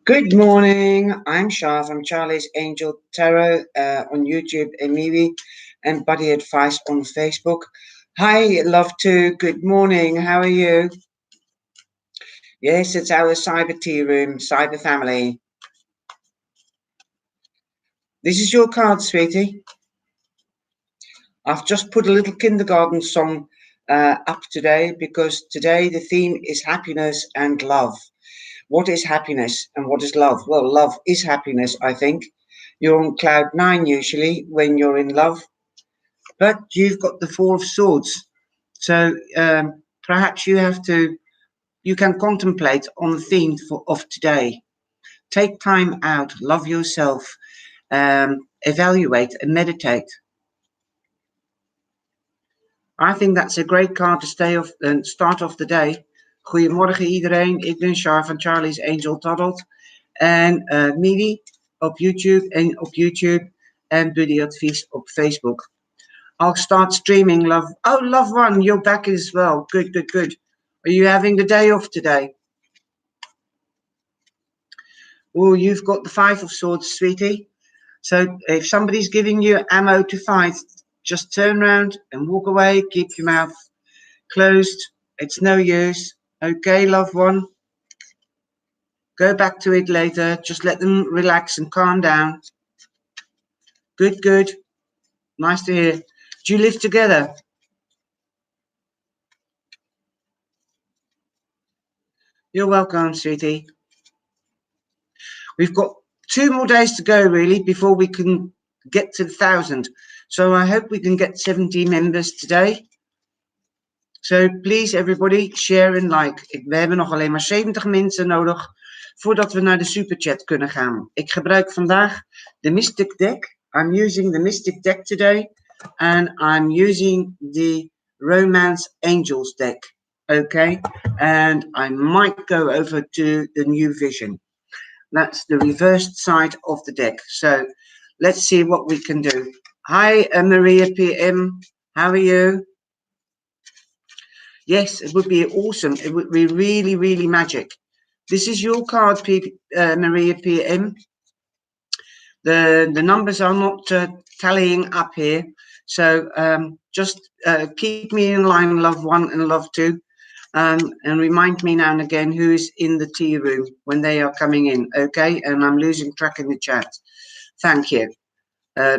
Good morning. I'm Shah from Charlie's Angel Tarot on YouTube and maybe and Buddayadvies on Facebook. Hi, love to. Good morning. How are you? Yes, it's our cyber tea room, cyber family. This is your card, sweetie. I've just put a little kindergarten song up today because today the theme is happiness and love. What is happiness and what is love? Well, love is happiness, I think. You're on cloud nine usually when you're in love, but you've got the Four of Swords. So perhaps you can contemplate on the theme of today. Take time out, love yourself, evaluate and meditate. I think that's a great card to stay off and start off the day. Goedemorgen iedereen, ik ben Char van Charlie's Angel Tarot en Midi op YouTube en Buddayadvies op Facebook. I'll start streaming, love. Oh, love one, you're back as well. Good, good, good. Are you having the day off today? Oh, you've got the Five of Swords, sweetie. So if somebody's giving you ammo to fight, just turn around and walk away. Keep your mouth closed. It's no use. Okay, loved one. Go back to it later. Just let them relax and calm down. Good, good. Nice to hear. Do you live together? You're welcome, sweetie. We've got 2 more days to go, really, before we can get to 1,000. So I hope we can get 70 members today. So please, everybody, share and like. We hebben nog alleen maar 70 mensen nodig voordat we naar de superchat kunnen gaan. Ik gebruik vandaag de Mystic Deck. I'm using the Mystic Deck today. And I'm using the Romance Angels deck. Okay? And I might go over to the New Vision. That's the reversed side of the deck. So let's see what we can do. Hi, Maria PM. How are you? Yes, it would be awesome. It would be really, really magic. This is your card, Maria PM. The numbers are not tallying up here. So just keep me in line, love one and love two. And remind me now and again who is in the tea room when they are coming in, okay? And I'm losing track in the chat. Thank you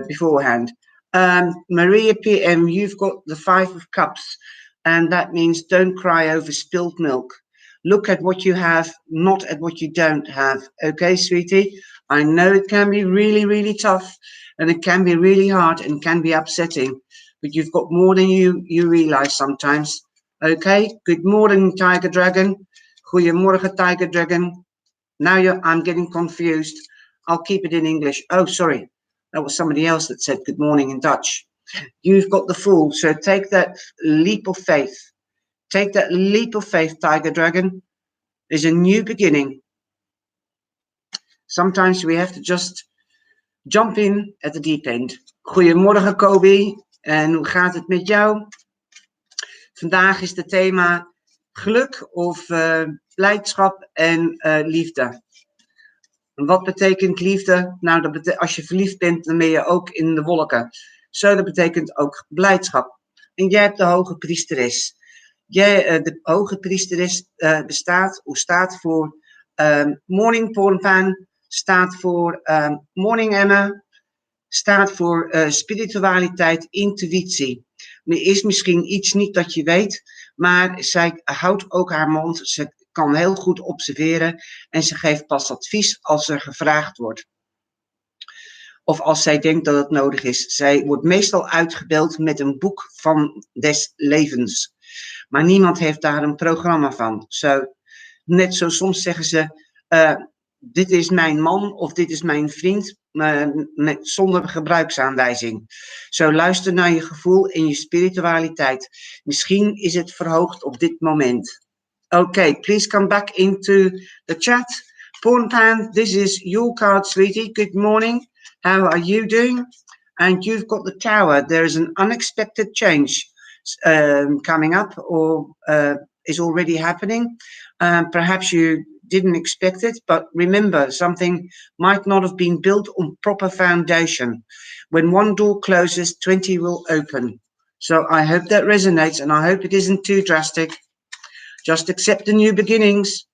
beforehand. Maria PM, you've got the Five of Cups, and that means don't cry over spilled milk. Look at what you have, not at what you don't have, okay, sweetie? I know it can be really, really tough, and it can be really hard and can be upsetting, but you've got more than you realize sometimes. Okay, good morning, Tiger Dragon. Goedemorgen, Tiger Dragon. Now I'm getting confused. I'll keep it in English. Oh, sorry. That was somebody else that said good morning in Dutch. You've got the Fool, so take that leap of faith. Take that leap of faith, Tiger Dragon. There's a new beginning. Sometimes we have to just jump in at the deep end. Goedemorgen, Kobe. En hoe gaat het met jou? Vandaag is het thema geluk of blijdschap en liefde. Wat betekent liefde? Nou, als je verliefd bent, dan ben je ook in de wolken. Zo, dat betekent ook blijdschap. En jij hebt de hoge priesteres. De hoge priesteres staat voor morning pornpan, staat voor morning Emma, staat voor spiritualiteit, intuïtie. Er is misschien iets niet dat je weet, maar zij houdt ook haar mond. Ze kan heel goed observeren en ze geeft pas advies als er gevraagd wordt. Of als zij denkt dat het nodig is. Zij wordt meestal uitgebeeld met een boek van des levens. Maar niemand heeft daar een programma van. Net zo soms zeggen ze, dit is mijn man of dit is mijn vriend, zonder gebruiksaanwijzing. Zo luister naar je gevoel en je spiritualiteit. Misschien is het verhoogd op dit moment. Okay, please come back into the chat. Pornpan, this is your card, sweetie. Good morning. How are you doing? And you've got the Tower. There is an unexpected change coming up or is already happening. Perhaps you didn't expect it, but remember, something might not have been built on proper foundation. When one door closes, 20 will open. So I hope that resonates, and I hope it isn't too drastic. Just accept the new beginnings.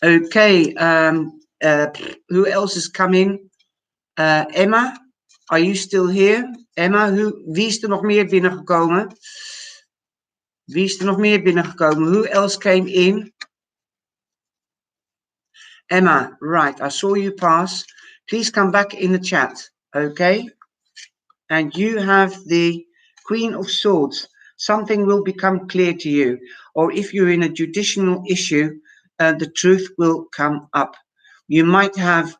Okay, who else is coming? Emma, are you still here? Emma, wie is er nog meer binnengekomen? Wie is er nog meer binnengekomen? Who else came in? Emma, right, I saw you pass. Please come back in the chat, okay? And you have the Queen of Swords. Something will become clear to you. Or if you're in a judicial issue, the truth will come up. You might have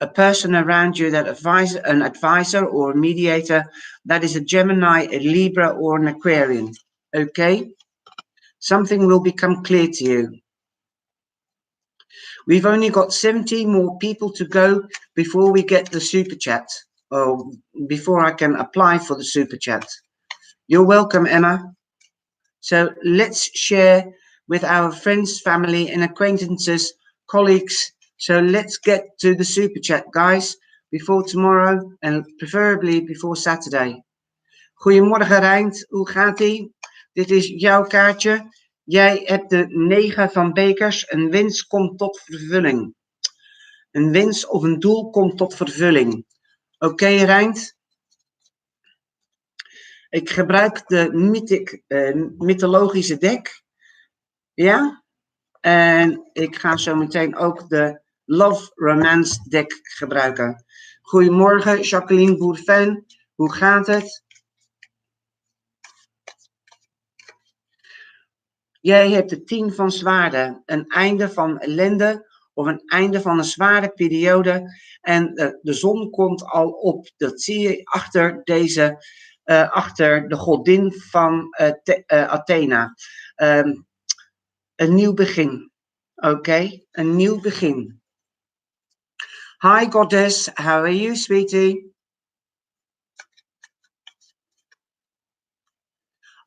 a person around you that an advisor or a mediator that is a Gemini, a Libra, or an Aquarian, okay? Something will become clear to you. We've only got 70 more people to go before we get the super chat, or before I can apply for the super chat. You're welcome, Emma. So let's share with our friends, family, and acquaintances, colleagues. So let's get to the super chat, guys, before tomorrow and preferably before Saturday. Goedemorgen, Reind. Hoe gaat-ie? Dit is jouw kaartje. Jij hebt de 9 van bekers. Een wens komt tot vervulling. Een wens of een doel komt tot vervulling. Oké, Reind? Ik gebruik de mythologische deck. Ja? En ik ga zo meteen ook de Love Romance deck gebruiken. Goedemorgen, Jacqueline Bourfin. Hoe gaat het? Jij hebt de 10 van zwaarden. Een einde van ellende of een einde van een zware periode. En de zon komt al op. Dat zie je achter deze, achter de godin van Athena. Een nieuw begin. Oké, een nieuw begin. Hi goddess, how are you, sweetie?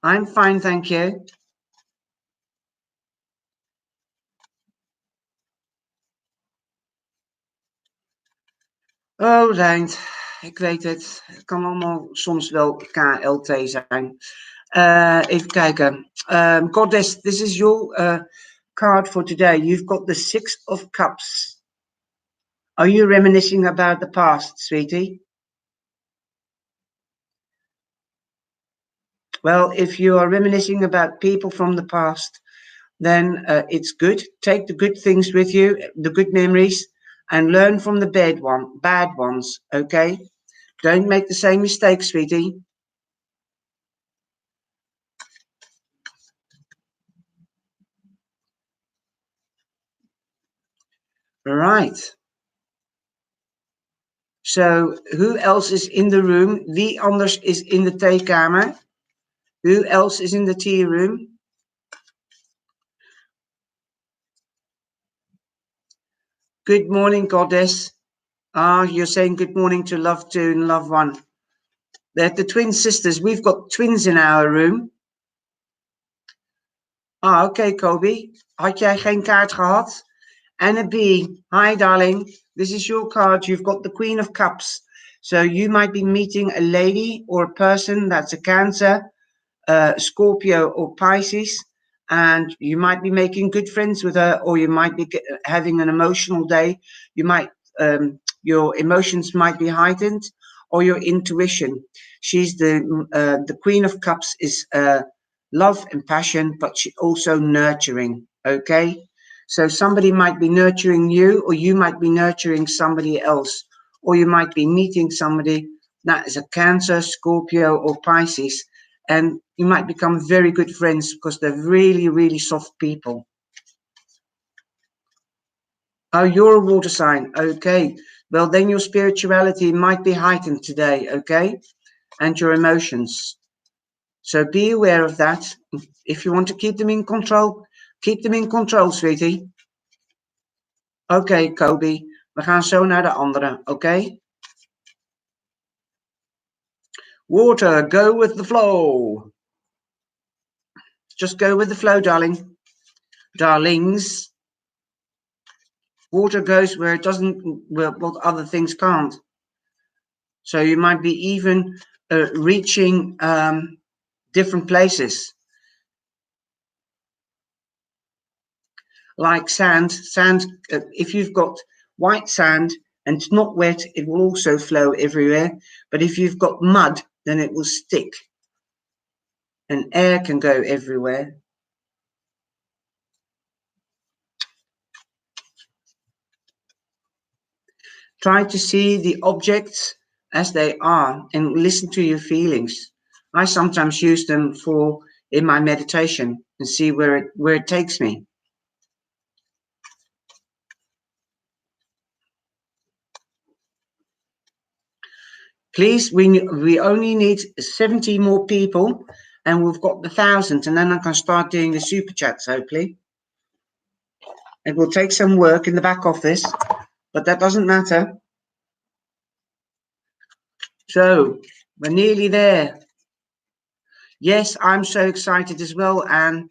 I'm fine, thank you. Oh, Reind, ik weet het. Het kan allemaal soms wel KLT zijn. Even kijken. Goddess, this is your card for today. You've got the 6 of Cups. Are you reminiscing about the past, sweetie? Well, if you are reminiscing about people from the past, then it's good. Take the good things with you, the good memories, and learn from the bad ones, okay? Don't make the same mistake, sweetie. Right. So, who else is in the room? Wie anders is in de theekamer? Who else is in the tea room? Good morning, goddess. Ah, you're saying good morning to Love 2 and Love 1. They're the twin sisters. We've got twins in our room. Ah, okay, Kobe. Had jij geen kaart gehad? Anna B, hi, darling. This is your card. You've got the Queen of Cups. So you might be meeting a lady or a person that's a Cancer, Scorpio or Pisces, and you might be making good friends with her, or you might be having an emotional day. You might, your emotions might be heightened, or your intuition. She's the Queen of Cups is love and passion, but she also nurturing. Okay, so somebody might be nurturing you, or you might be nurturing somebody else, or you might be meeting somebody that is a Cancer, Scorpio, or Pisces. And you might become very good friends because they're really, really soft people. Oh, you're a water sign. Okay. Well, then your spirituality might be heightened today, okay? And your emotions. So be aware of that. If you want to keep them in control, sweetie. Okay, Kobe. We gaan zo naar de andere, okay? Water, go with the flow. Just go with the flow, darling. Darlings. Water goes where it doesn't, where what other things can't. So you might be even reaching different places. Like sand, if you've got white sand and it's not wet, it will also flow everywhere. But if you've got mud, then it will stick. And air can go everywhere. Try to see the objects as they are and listen to your feelings. I sometimes use them in my meditation and see where it takes me. Please, we only need 70 more people and we've got the 1,000, and then I can start doing the super chats, hopefully. It will take some work in the back office, but that doesn't matter. So we're nearly there. Yes, I'm so excited as well, and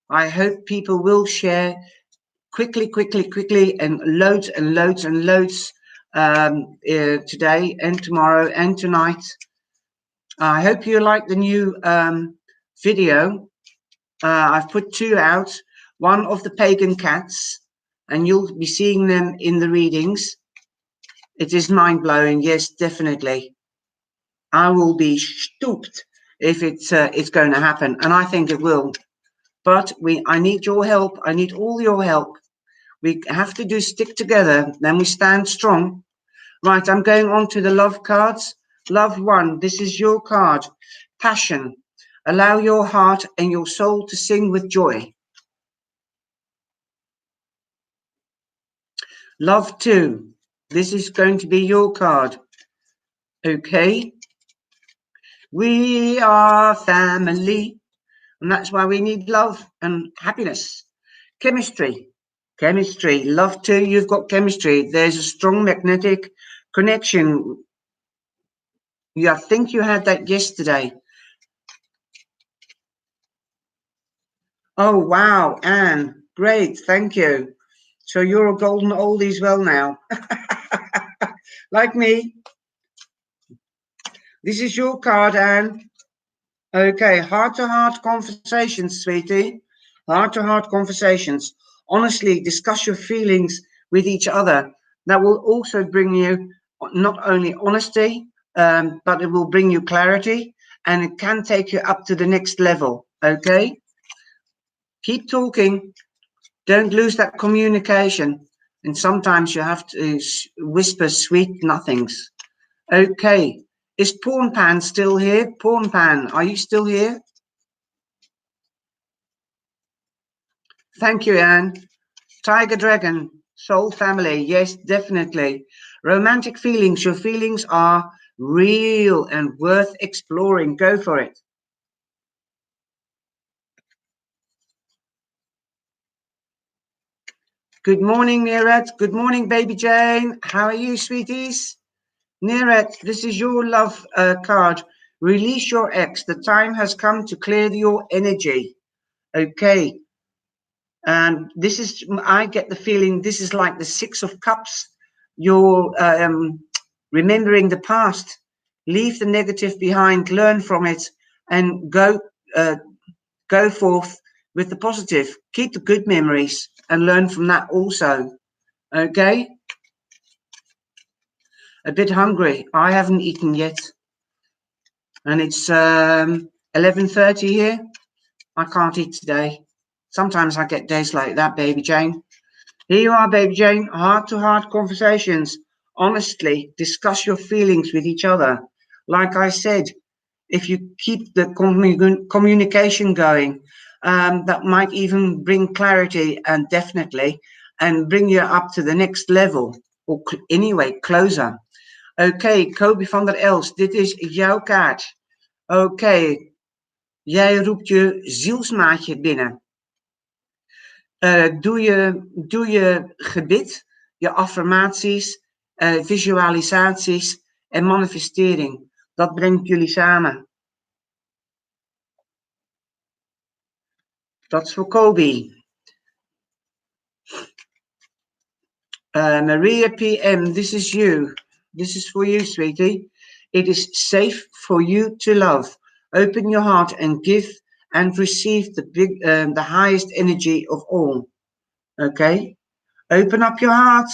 I hope people will share quickly, and loads and loads and loads today and tomorrow and tonight. I hope you like the new video. I've put 2 out, one of the pagan cats, and you'll be seeing them in the readings. It is mind-blowing, yes, definitely. I will be stooped if it's going to happen, and I think it will. But I need your help. I need all your help. We have to stick together, then we stand strong. Right, I'm going on to the love cards. Love 1, this is your card. Passion. Allow your heart and your soul to sing with joy. Love 2, this is going to be your card. Okay. We are family, and that's why we need love and happiness. Chemistry. Chemistry. Love 2, you've got chemistry. There's a strong magnetic connection. I think you had that yesterday. Oh, wow, Anne. Great, thank you. So you're a golden oldie as well now. Like me. This is your card, Anne. Okay, heart-to-heart conversations, sweetie. Heart-to-heart conversations. Honestly, discuss your feelings with each other. That will also bring you not only honesty, but it will bring you clarity, and it can take you up to the next level, okay? Keep talking. Don't lose that communication. And sometimes you have to whisper sweet nothings. Okay. Is Porn Pan still here? Porn Pan, are you still here? Thank you, Anne. Tiger Dragon, Soul Family. Yes, definitely. Romantic feelings. Your feelings are real and worth exploring. Go for it. Good morning, Neeraj. Good morning, baby Jane. How are you, sweeties? Neeraj, this is your love card. Release your ex. The time has come to clear your energy. Okay. And this is, I get the feeling this is like the 6 of Cups. You're remembering the past. Leave the negative behind, learn from it, and go forth with the positive. Keep the good memories and learn from that also. Okay? A bit hungry. I haven't eaten yet. And it's 11:30 here. I can't eat today. Sometimes I get days like that, baby Jane. Here you are, baby Jane. Heart-to-heart conversations. Honestly, discuss your feelings with each other. Like I said, if you keep the communication going, that might even bring clarity and definitely, and bring you up to the next level. Or anyway, closer. Okay, Kobe van der Els, dit is jouw kaart. Oké, jij roept je zielsmaatje binnen. Doe je gebed, je affirmaties, visualisaties en manifestering. Dat brengt jullie samen. That's for Kobe. Maria PM, this is you. This is for you, sweetie. It is safe for you to love. Open your heart and give and receive the highest energy of all. Okay? Open up your heart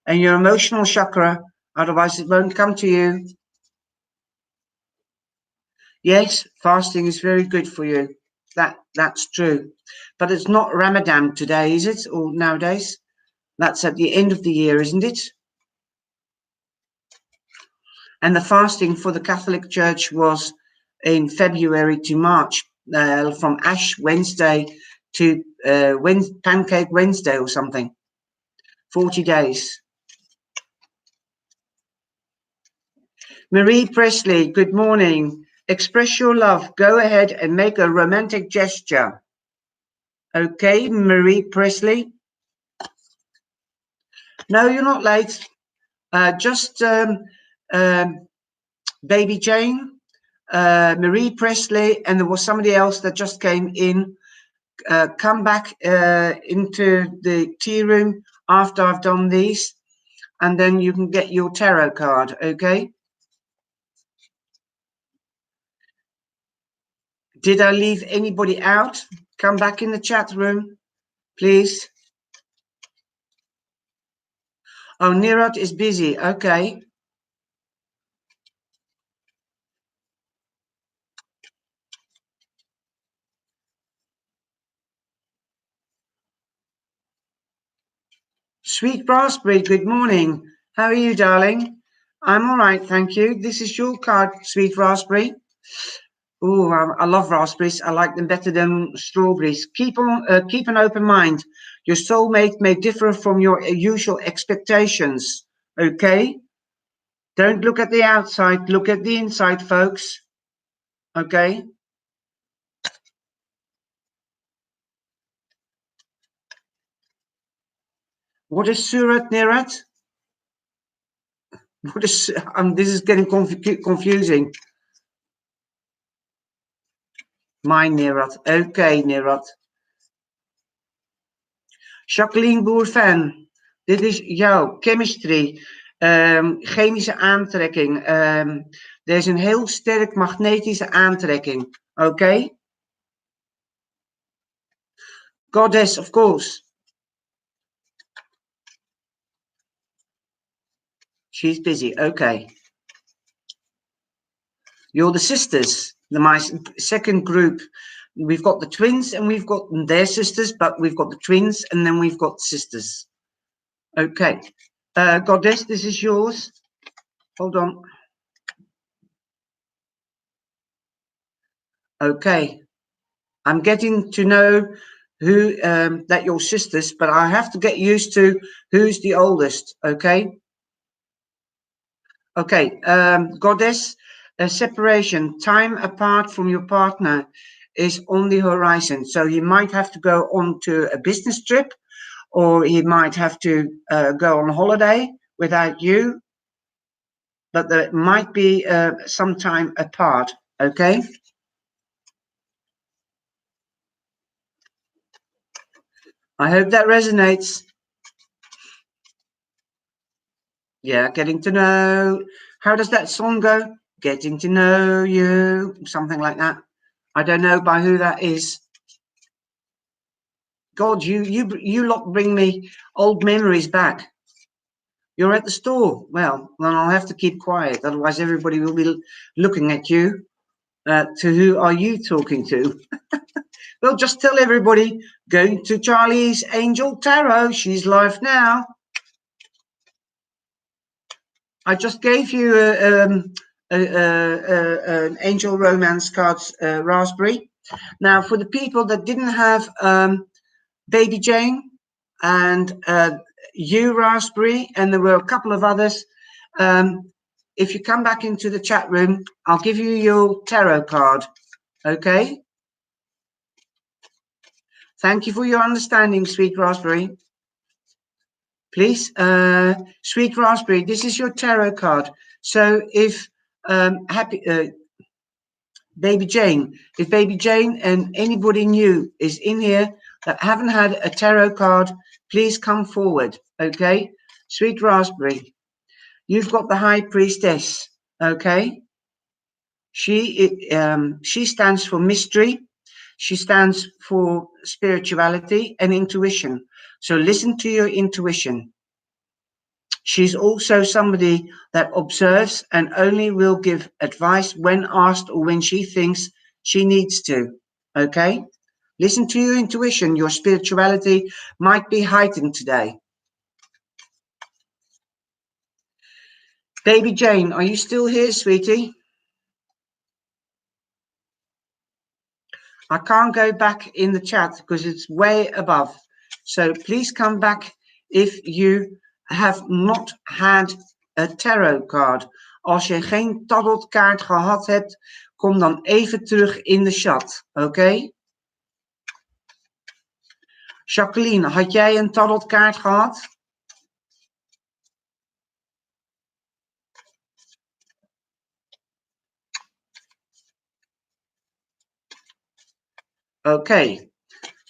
and your emotional chakra, otherwise it won't come to you. Yes, fasting is very good for you. That's true. But it's not Ramadan today, is it? Or nowadays? That's at the end of the year, isn't it? And the fasting for the Catholic Church was in February to March, from Ash Wednesday to Pancake Wednesday or something. 40 days. Marie Presley, good morning. Express your love. Go ahead and make a romantic gesture. Okay, Marie Presley. No, you're not late. Just Baby Jane, Marie Presley, and there was somebody else that just came in. Come back into the tea room after I've done these, and then you can get your tarot card, okay? Did I leave anybody out? Come back in the chat room, please. Oh, Nirot is busy, okay. Sweet Raspberry, good morning. How are you, darling? I'm all right, thank you. This is your card, Sweet Raspberry. Oh, I love raspberries. I like them better than strawberries. Keep an open mind. Your soulmate may differ from your usual expectations. Okay? Don't look at the outside. Look at the inside, folks. Okay? What is Surat Nirat? What is? This is getting confusing. My Nirat. Okay, Nirat. Jacqueline Boer-Fan, dit is jouw chemistry, chemische aantrekking. Er is een heel sterk magnetische aantrekking. Oké? Goddess, of course. She's busy. Okay. You're the sisters. My second group. We've got the twins and we've got their sisters, but we've got the twins and then we've got sisters. Okay. Goddess, this is yours. Hold on. Okay. I'm getting to know who that your sisters, but I have to get used to who's the oldest. Okay. Okay. Goddess, separation, time apart from your partner is on the horizon. So you might have to go on to a business trip, or he might have to go on holiday without you. But there might be some time apart. Okay. I hope that resonates. Yeah, getting to know. How does that song go? Getting to know you, something like that. I don't know by who that is. God, you lot bring me old memories back. You're at the store. Well, then I'll have to keep quiet, otherwise everybody will be looking at you. To who are you talking to? Well, just tell everybody, going to Charlie's Angel Tarot. She's live now. I just gave you an Angel Romance cards raspberry. Now, for the people that didn't have Baby Jane and you raspberry, and there were a couple of others, if you come back into the chat room, I'll give you your tarot card. Okay? Thank you for your understanding, Sweet Raspberry. Please, Sweet Raspberry, this is your tarot card. So if Baby Jane. If Baby Jane and anybody new is in here that haven't had a tarot card, please come forward, okay? Sweet Raspberry, you've got the High Priestess, okay? She stands for mystery. She stands for spirituality and intuition. So listen to your intuition. She's also somebody that observes and only will give advice when asked or when she thinks she needs to. Okay? Listen to your intuition. Your spirituality might be heightened today. Baby Jane, are you still here, sweetie? I can't go back in the chat because it's way above. So please come back if you have not had a tarot card. Als je geen tarotkaart gehad hebt, kom dan even terug in de chat. Oké? Jacqueline, had jij een tarotkaart gehad?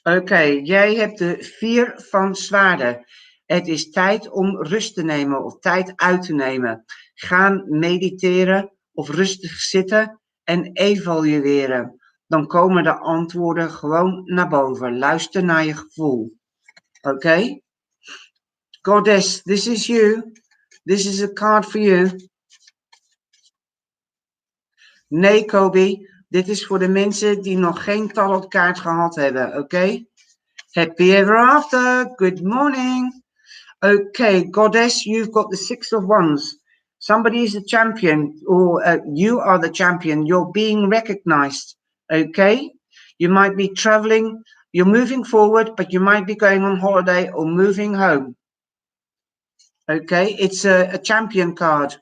Oké, jij hebt de 4 van zwaarden. Het is tijd om rust te nemen of tijd uit te nemen. Gaan mediteren of rustig zitten en evalueren. Dan komen de antwoorden gewoon naar boven. Luister naar je gevoel. Oké? Goddess, this is you. This is a card for you. Nee, Kobe. Dit is voor de mensen die nog geen tarotkaart gehad hebben. Oké? Happy ever after. Good morning. Okay, Goddess, you've got the 6 of Wands. Somebody is a champion, or you are the champion. You're being recognized. Okay? You might be traveling. You're moving forward, but you might be going on holiday or moving home. Okay? It's a champion card.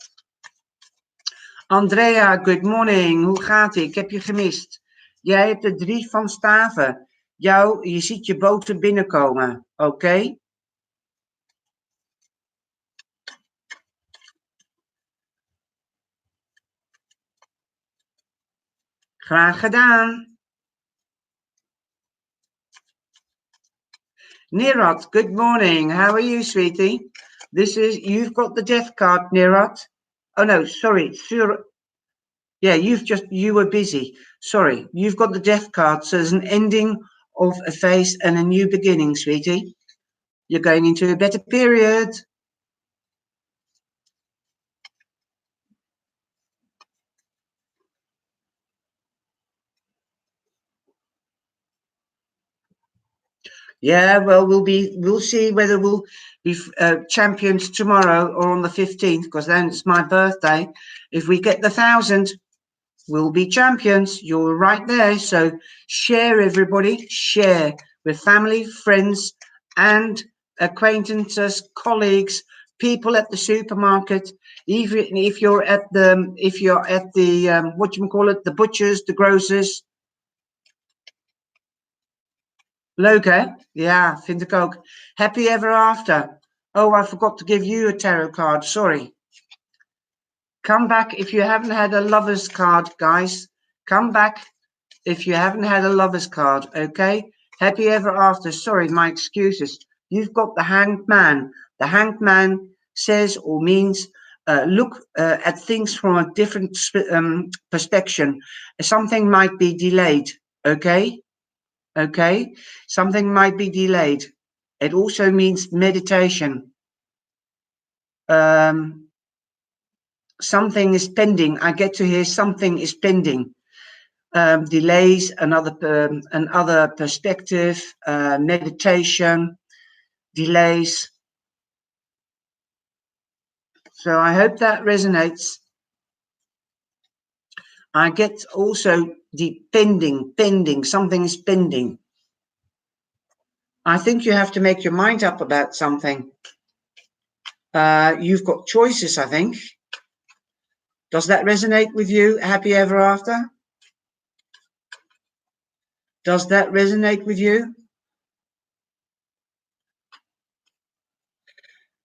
Andrea, good morning. Hoe gaat het? Ik heb je gemist. Jij hebt de 3 van staven. Je ziet je boten binnenkomen. Oké? Graag gedaan. Nirot, good morning. How are you, sweetie? You've got the death card, Nirot. Oh no, sorry. Yeah, you were busy. Sorry, you've got the death card. So there's an ending of a phase and a new beginning, sweetie. You're going into a better period. Yeah, well, we'll see whether we'll be champions tomorrow or on the 15th, because then it's my birthday. If we get the 1,000, we'll be champions. You're right there. So share, everybody. Share with family, friends, and acquaintances, colleagues, people at the supermarket. Even if you're at the the butchers, the grocers. Leuk, hè? Ja, vind ik ook. Happy ever after. Oh, I forgot to give you a tarot card. Sorry. Come back if you haven't had a lover's card, guys. Come back if you haven't had a lover's card, okay? Happy ever after. Sorry, my excuses. You've got the Hanged Man. The Hanged Man says or means look at things from a different perspective. Something might be delayed, okay? Okay, something might be delayed. It also means meditation. Something is pending. I get to hear something is pending. Delays, another perspective, meditation, delays. So I hope that resonates. I get also the pending, something is pending. I think you have to make your mind up about something. You've got choices, I think. Does that resonate with you, happy ever after? Does that resonate with you?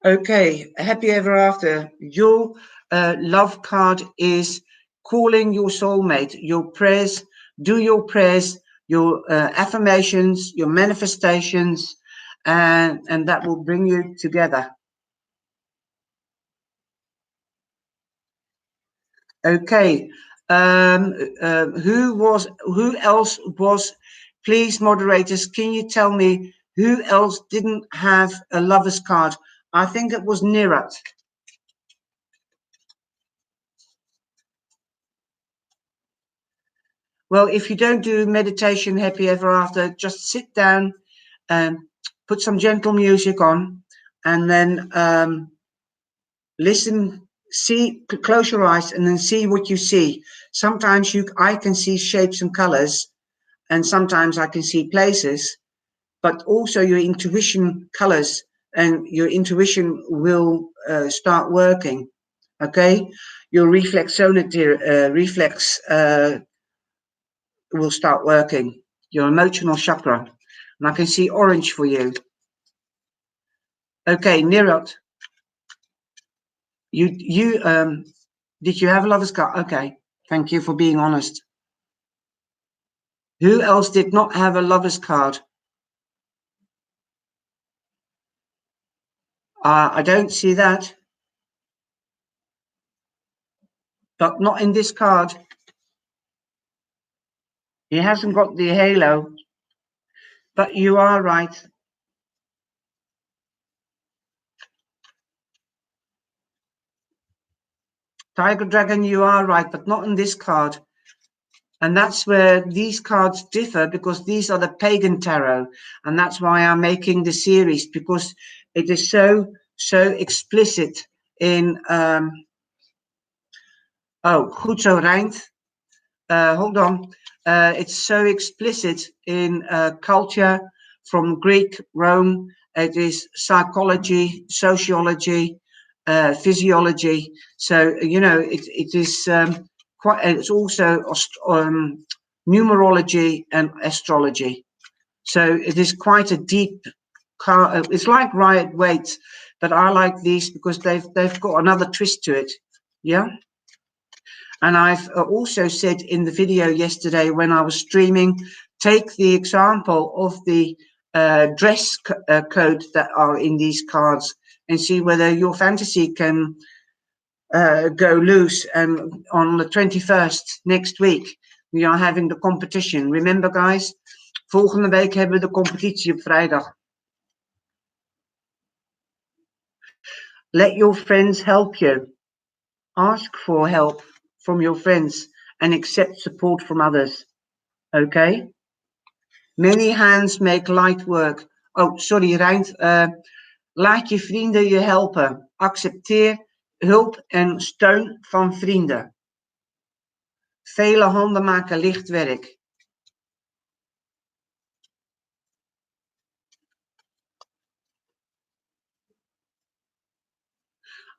Okay, happy ever after. Your love card is calling your soulmate, your prayers, do your prayers, your affirmations, your manifestations, and that will bring you together. Okay. Who else was, please moderators, can you tell me who else didn't have a lover's card? I think it was Nirat. Well, if you don't do meditation happy ever after, just sit down and put some gentle music on, and then listen, see, close your eyes and then see what you see. Sometimes I can see shapes and colors, and sometimes I can see places, but also your intuition colors, and your intuition will start working. Okay, your reflex will start working. Your emotional chakra, and I can see orange for you. Okay, Nirot, you did you have a lover's card? Okay, thank you for being honest. Who else did not have a lover's card? I don't see that, but not in this card. He hasn't got the halo, but you are right. Tiger Dragon, you are right, but not in this card. And that's where these cards differ, because these are the pagan tarot. And that's why I'm making the series, because it is so explicit in, goed zo, Rijnd. Hold on. It's so explicit in culture from Greek, Rome. It is psychology, sociology, physiology. So, you know, it is quite, it's also numerology and astrology. So it is quite a deep car. It's like Riot Waite, but I like these because they've got another twist to it. Yeah. And I've also said in the video yesterday when I was streaming, take the example of the dress code that are in these cards and see whether your fantasy can go loose. And on the 21st, next week, we are having the competition. Remember, guys, volgende week hebben we de competitie op vrijdag. Let your friends help you. Ask for help from your friends and accept support from others. Okay? Many hands make light work. Oh, sorry, Rijnd. Laat je vrienden je helpen. Accepteer hulp en steun van vrienden. Vele handen maken licht werk.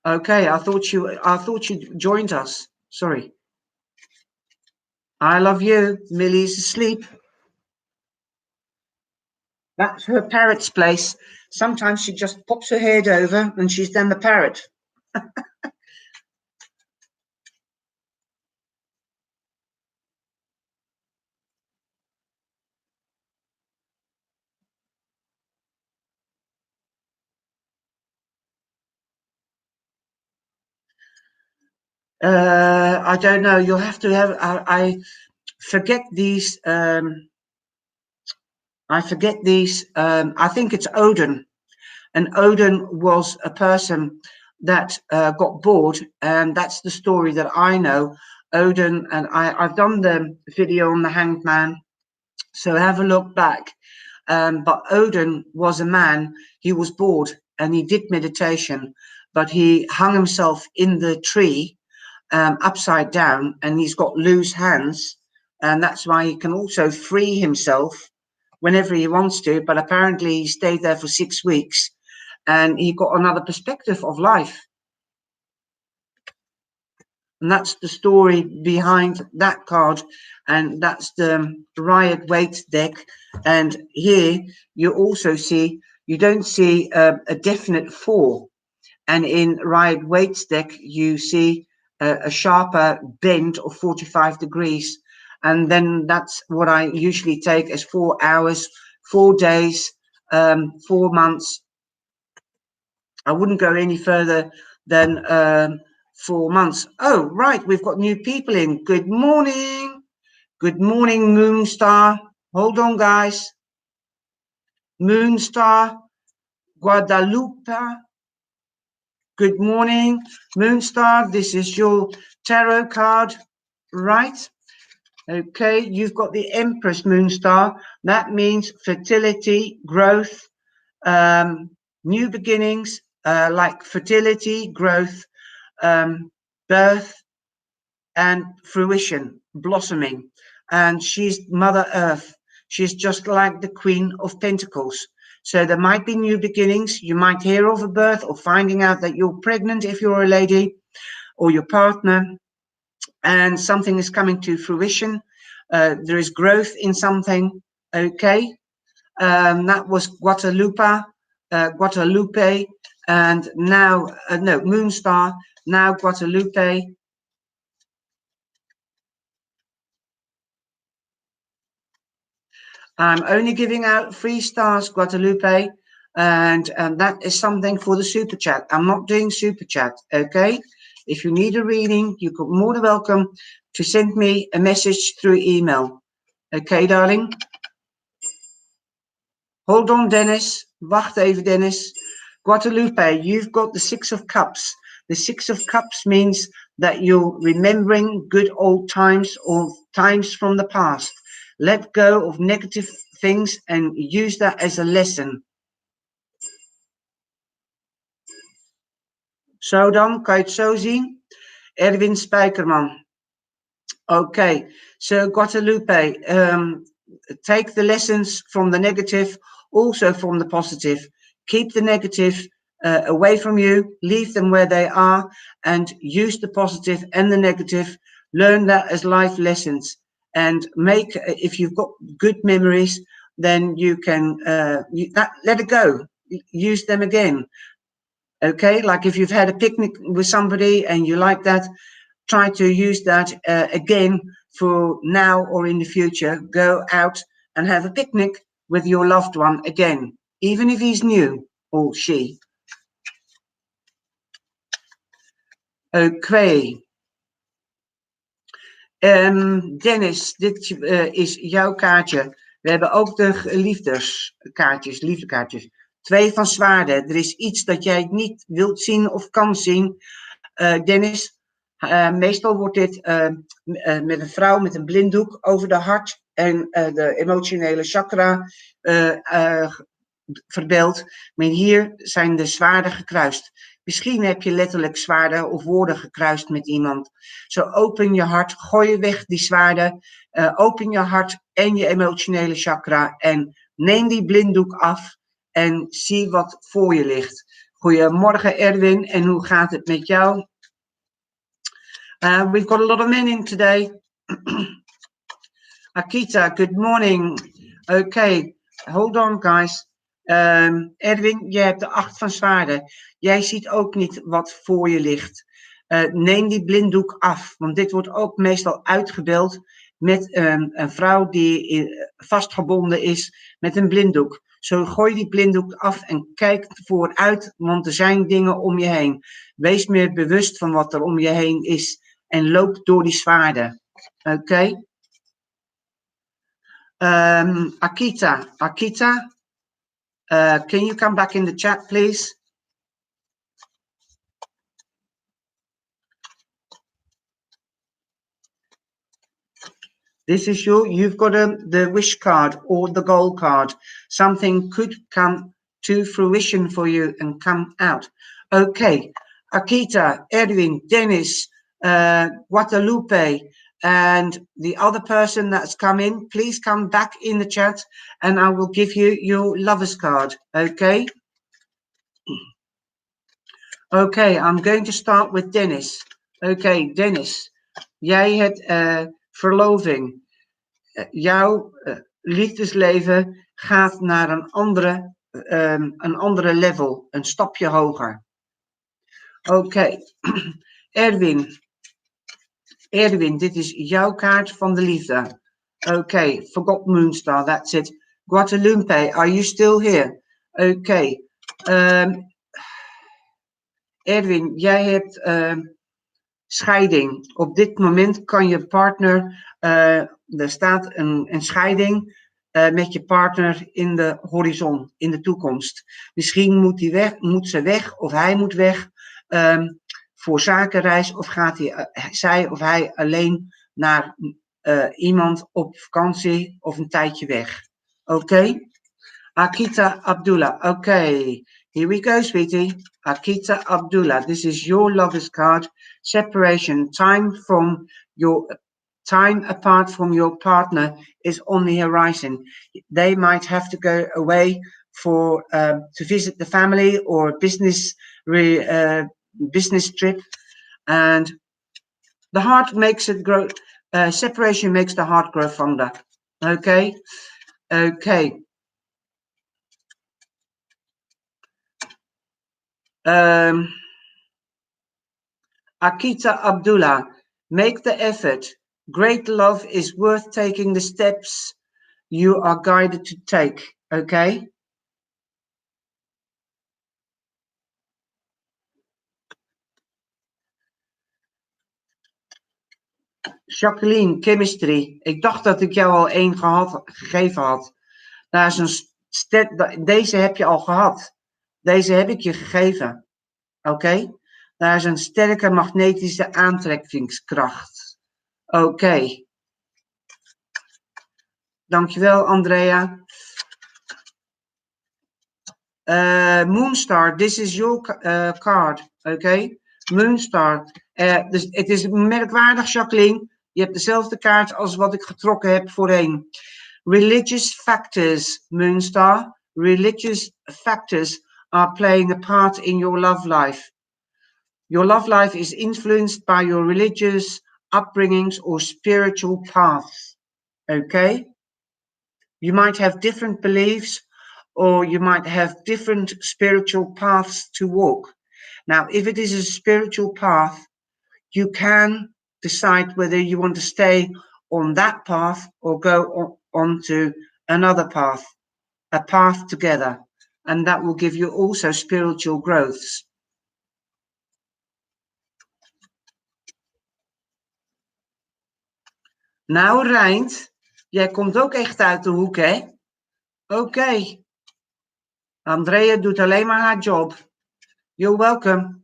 Okay, I thought you joined us. Sorry. I love you. Millie's asleep. That's her parrot's place. Sometimes she just pops her head over and she's then the parrot. I don't know. You'll have to have. I forget these. I forget these. I think it's Odin, and Odin was a person that got bored, and that's the story that I know. Odin, and I've done the video on the Hanged Man, so have a look back. But Odin was a man. He was bored, and he did meditation, but he hung himself in the tree. Upside down, and he's got loose hands, and that's why he can also free himself whenever he wants to. But apparently he stayed there for 6 weeks and he got another perspective of life, and that's the story behind that card. And that's the Riot Waite deck. And here you also see, you don't see a definite 4, and in Riot Waite's deck you see a sharper bend of 45 degrees. And then that's what I usually take as 4 hours, 4 days, 4 months. I wouldn't go any further than 4 months. Oh, right, we've got new people in. Good morning. Good morning, Moonstar. Hold on, guys. Moonstar, Guadalupe. Good morning, Moonstar. This is your tarot card, right? Okay, you've got the Empress, Moonstar. That means fertility, growth, new beginnings, like fertility, growth, birth, and fruition, blossoming. And she's Mother Earth. She's just like the Queen of Pentacles. So there might be new beginnings. You might hear of a birth or finding out that you're pregnant if you're a lady, or your partner, and something is coming to fruition. There is growth in something. Okay. That was Guadalupe, and now, no, Moonstar, now Guadalupe. I'm only giving out 3 stars, Guadalupe, and that is something for the super chat. I'm not doing super chat, okay? If you need a reading, you're more than welcome to send me a message through email. Okay, darling? Hold on, Dennis. Wacht even, Dennis. Guadalupe, you've got the 6 of Cups. The 6 of Cups means that you're remembering good old times or times from the past. Let go of negative things and use that as a lesson. Zo dan, kan je het zo zien? Erwin Spijkerman. Okay, so Guadalupe, take the lessons from the negative, also from the positive. Keep the negative away from you, leave them where they are, and use the positive and the negative. Learn that as life lessons, and make, if you've got good memories, then you can let it go, use them again. Okay, like if you've had a picnic with somebody and you like that, try to use that again for now or in the future. Go out and have a picnic with your loved one again, even if he's new or she. Okay. Dennis, dit is jouw kaartje. We hebben ook de liefdeskaartjes, liefdekaartjes. 2 van zwaarden. Er is iets dat jij niet wilt zien of kan zien. Dennis, meestal wordt dit met een vrouw met een blinddoek over de hart en de emotionele chakra verbeeld. Maar hier zijn de zwaarden gekruist. Misschien heb je letterlijk zwaarden of woorden gekruist met iemand. Zo open je hart, gooi weg die zwaarden. Open je hart en je emotionele chakra. En neem die blinddoek af en zie wat voor je ligt. Goedemorgen Erwin, en hoe gaat het met jou? We've got a lot of men in today. Akita, good morning. Okay, hold on guys. Erwin, jij hebt de 8 van zwaarden. Jij ziet ook niet wat voor je ligt. Neem die blinddoek af, want dit wordt ook meestal uitgebeeld met een vrouw die vastgebonden is met een blinddoek. Zo gooi die blinddoek af en kijk vooruit, want er zijn dingen om je heen. Wees meer bewust van wat er om je heen is en loop door die zwaarden. Oké? Akita, can you come back in the chat, please? This is you've got the wish card or the goal card. Something could come to fruition for you and come out. Okay, Akita, Edwin, Dennis, Guadalupe, and the other person that's come in, please come back in the chat and I will give you your lover's card, okay? Okay, I'm going to start with Dennis. Okay, Dennis, jij hebt verloving. Jouw liefdesleven gaat naar een andere level, een stapje hoger. Oké, Erwin, Erwin, dit is jouw kaart van de liefde. Okay, forgot Moonstar, that's it. Guadalupe, are you still here? Okay. Erwin, jij hebt scheiding. Op dit moment kan je partner, er staat een scheiding met je partner in de horizon, in de toekomst. Misschien moet ze weg of hij moet weg voor zakenreis of gaat zij of hij alleen naar iemand op vakantie of een tijdje weg. Oké? Akita Abdullah. Okay, here we go, sweetie. Akita Abdullah. This is your lover's card. Separation. Time apart from your partner is on the horizon. They might have to go away for to visit the family or a business trip, and the heart makes it grow. Separation makes the heart grow fonder. Okay, okay. Akita Abdullah, make the effort. Great love is worth taking the steps you are guided to take. Okay? Jacqueline, chemistry. Ik dacht dat ik jou al één gegeven had. Daar is deze heb je al gehad. Deze heb ik je gegeven. Oké? Daar is een sterke magnetische aantrekkingskracht. Oké. Dankjewel, Andrea. Moonstar, this is your card. Oké? Moonstar. Dus het is merkwaardig, Jacqueline. Je hebt dezelfde kaart als wat ik getrokken heb voorheen. Religious factors, Moonstar. Religious factors are playing a part in your love life. Your love life is influenced by your religious upbringings or spiritual paths. Okay? You might have different beliefs or you might have different spiritual paths to walk. Now, if it is a spiritual path, you can decide whether you want to stay on that path or go on to another path, a path together. And that will give you also spiritual growths. Nou, Reind, jij komt ook echt uit de hoek, hè? Oké. Andrea doet alleen maar haar job. You're welcome.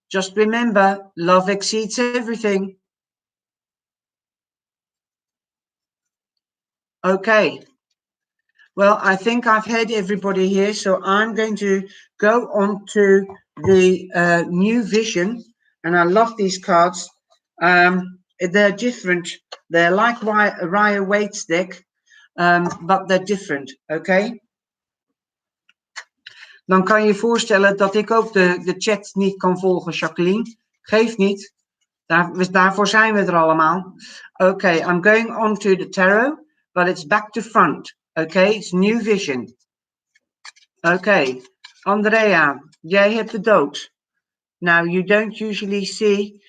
Just remember, love exceeds everything. Okay. Well, I think I've had everybody here, so I'm going to go on to the new vision. And I love these cards. They're different. They're like Rider-Waite's deck, but they're different, okay? Dan kan je je voorstellen dat ik ook de chat niet kan volgen, Jacqueline. Geeft niet. Daarvoor zijn we er allemaal. Okay, I'm going on to the tarot, but it's back to front. Okay, it's new vision. Okay, Andrea, jij hebt de dood. Now, you don't usually see,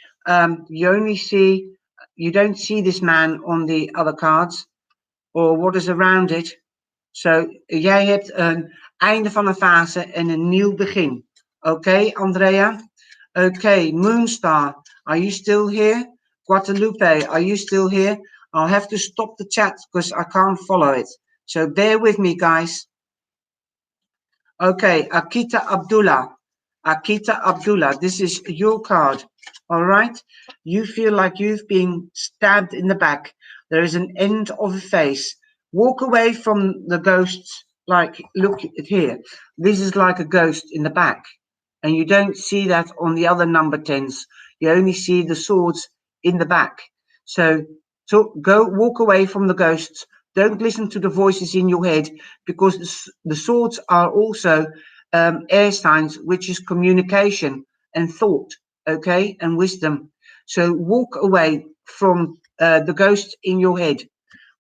you don't see this man on the other cards, or what is around it. So, jij hebt een einde van een fase en een nieuw begin. Okay, Andrea? Okay, Moonstar, are you still here? Guadalupe, are you still here? I'll have to stop the chat because I can't follow it. So bear with me, guys. Okay, Akita Abdullah. Akita Abdullah, this is your card. All right? You feel like you've been stabbed in the back. There is an end of a face. Walk away from the ghosts. Like, look at here. This is like a ghost in the back. And you don't see that on the other number 10s. You only see the swords in the back. So go walk away from the ghosts. Don't listen to the voices in your head, because the swords are also air signs, which is communication and thought, okay, and wisdom. So walk away from the ghosts in your head.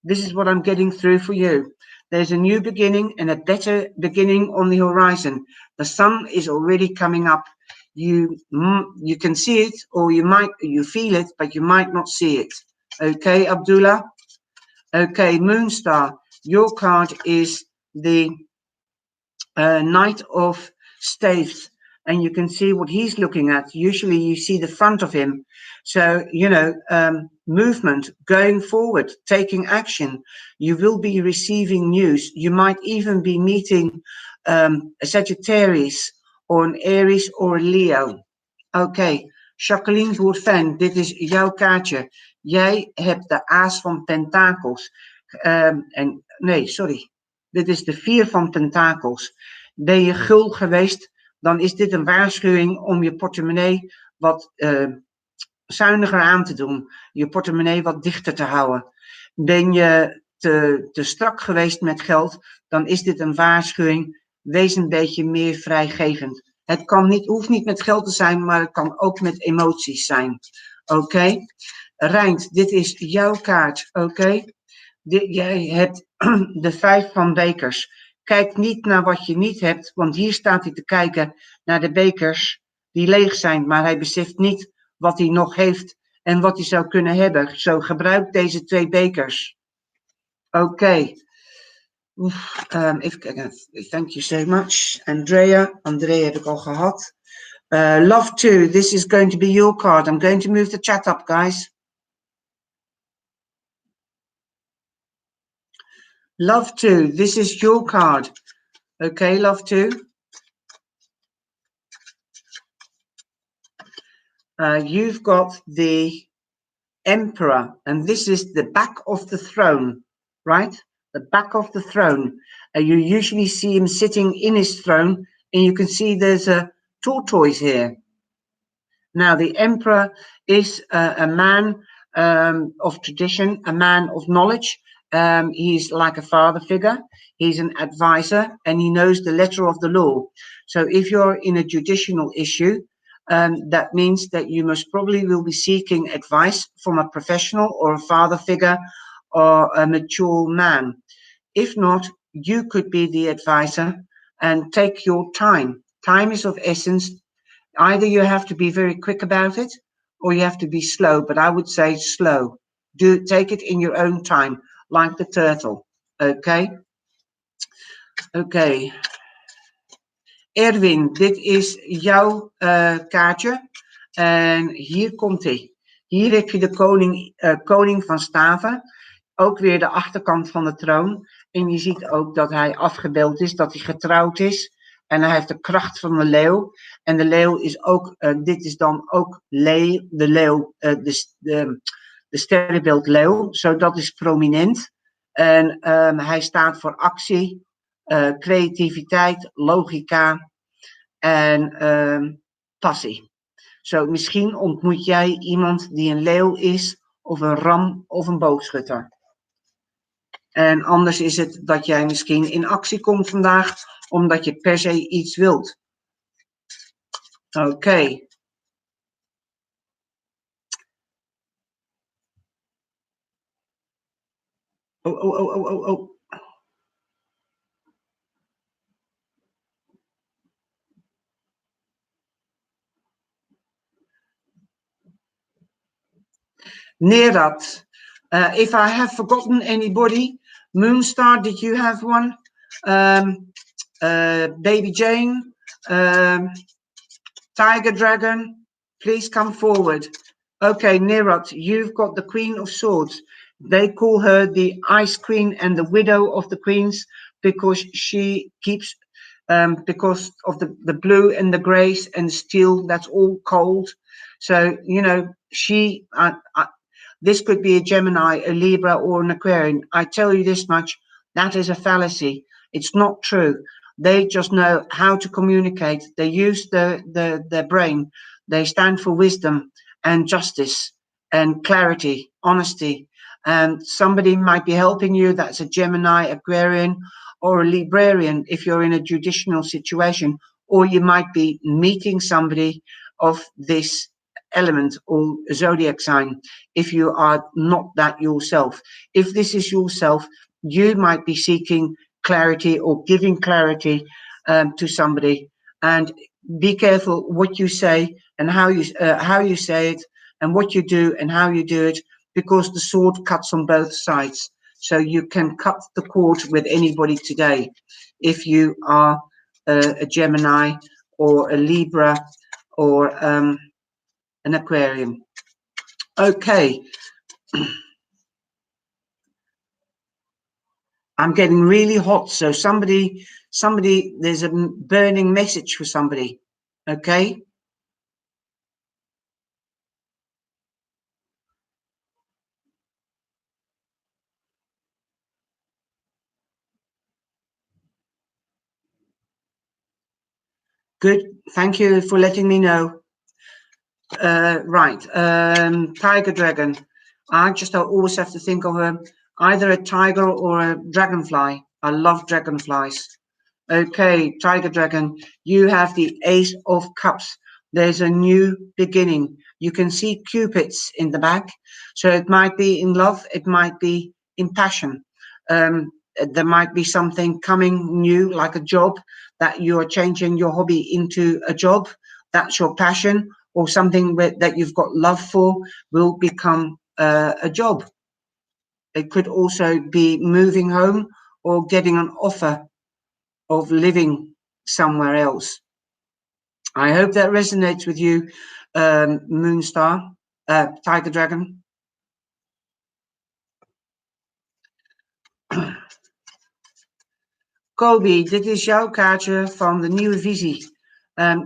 This is what I'm getting through for you. There's a new beginning and a better beginning on the horizon. The sun is already coming up. you can see it, or you feel it, but you might not see it. Okay, Abdullah? Okay, Moonstar, your card is the Knight of Staves, and you can see what he's looking at. Usually you see the front of him. So, you know, movement, going forward, taking action. You will be receiving news. You might even be meeting a Sagittarius or an Aries or a Leo. Oké, Jacqueline Bourfin, dit is jouw kaartje. Jij hebt de Aas van Pentakels. Nee, sorry. Dit is de 4 van Pentakels. Ben je gul geweest, dan is dit een waarschuwing om je portemonnee wat zuiniger aan te doen. Je portemonnee wat dichter te houden. Ben je te strak geweest met geld, dan is dit een waarschuwing. Wees een beetje meer vrijgevend. Het hoeft niet met geld te zijn, maar het kan ook met emoties zijn. Oké? Rijnt, dit is jouw kaart. Oké? Jij hebt de 5 van bekers. Kijk niet naar wat je niet hebt, want hier staat hij te kijken naar de bekers die leeg zijn, maar hij beseft niet wat hij nog heeft en wat hij zou kunnen hebben. Zo, gebruik deze 2 bekers. Oké. Even kijken. Thank you so much. Andrea heb ik al gehad. Love 2, this is going to be your card. I'm going to move the chat up, guys. Love 2, this is your card. Okay, Love 2. You've got the Emperor, and this is the back of the throne, right? The back of the throne. You usually see him sitting in his throne, and you can see there's a tortoise here. Now, the Emperor is a man of tradition, a man of knowledge. He's like a father figure. He's an advisor, and he knows the letter of the law. So if you're in a judicial issue, that means that you most probably will be seeking advice from a professional or a father figure or a mature man. If not, you could be the advisor and take your time. Time is of essence. Either you have to be very quick about it or you have to be slow, but I would say slow. Take it in your own time, like the turtle. Okay? Okay. Erwin, dit is jouw kaartje. En hier komt hij. Hier heb je de koning van staven. Ook weer de achterkant van de troon. En je ziet ook dat hij afgebeeld is, dat hij getrouwd is. En hij heeft de kracht van de leeuw. En de leeuw is ook, dit is dan ook de leeuw, de sterrenbeeld leeuw. Zo, dat is prominent. En hij staat voor actie, creativiteit, logica en passie. Zo, misschien ontmoet jij iemand die een leeuw is, of een ram, of een boogschutter. En anders is het dat jij misschien in actie komt vandaag, omdat je per se iets wilt. Oké. Oh. Nerat, if I have forgotten anybody, Moonstar, did you have one? Baby Jane, Tiger Dragon, please come forward. Okay, Nerat, you've got the Queen of Swords. They call her the Ice Queen and the Widow of the Queens because she keeps, because of the blue and the grays and steel, that's all cold. So, you know, this could be a Gemini, a Libra, or an Aquarian. I tell you this much, that is a fallacy. It's not true. They just know how to communicate. They use their brain. They stand for wisdom and justice and clarity, honesty. And somebody might be helping you. That's a Gemini, Aquarian, or a Librarian if you're in a judicial situation. Or you might be meeting somebody of this element or zodiac sign if you are not that yourself. If this is yourself, you might be seeking clarity or giving clarity to somebody, and be careful what you say and how you say it, and what you do and how you do it, because the sword cuts on both sides. So you can cut the cord with anybody today if you are a Gemini or a Libra or an Aquarium. Okay. I'm getting really hot, so somebody, there's a burning message for somebody. Okay. Good. Thank you for letting me know. Right. Tiger dragon. I always have to think of either a tiger or a dragonfly. I love dragonflies. Okay, Tiger Dragon, you have the Ace of Cups. There's a new beginning. You can see Cupids in the back. So it might be in love, it might be in passion. There might be something coming new, like a job, that you are changing your hobby into a job. That's your passion, or something that you've got love for will become a job. It could also be moving home or getting an offer of living somewhere else. I hope that resonates with you, Moonstar, Tiger Dragon. Kobi, dit is jouw kaartje van de nieuwe visie.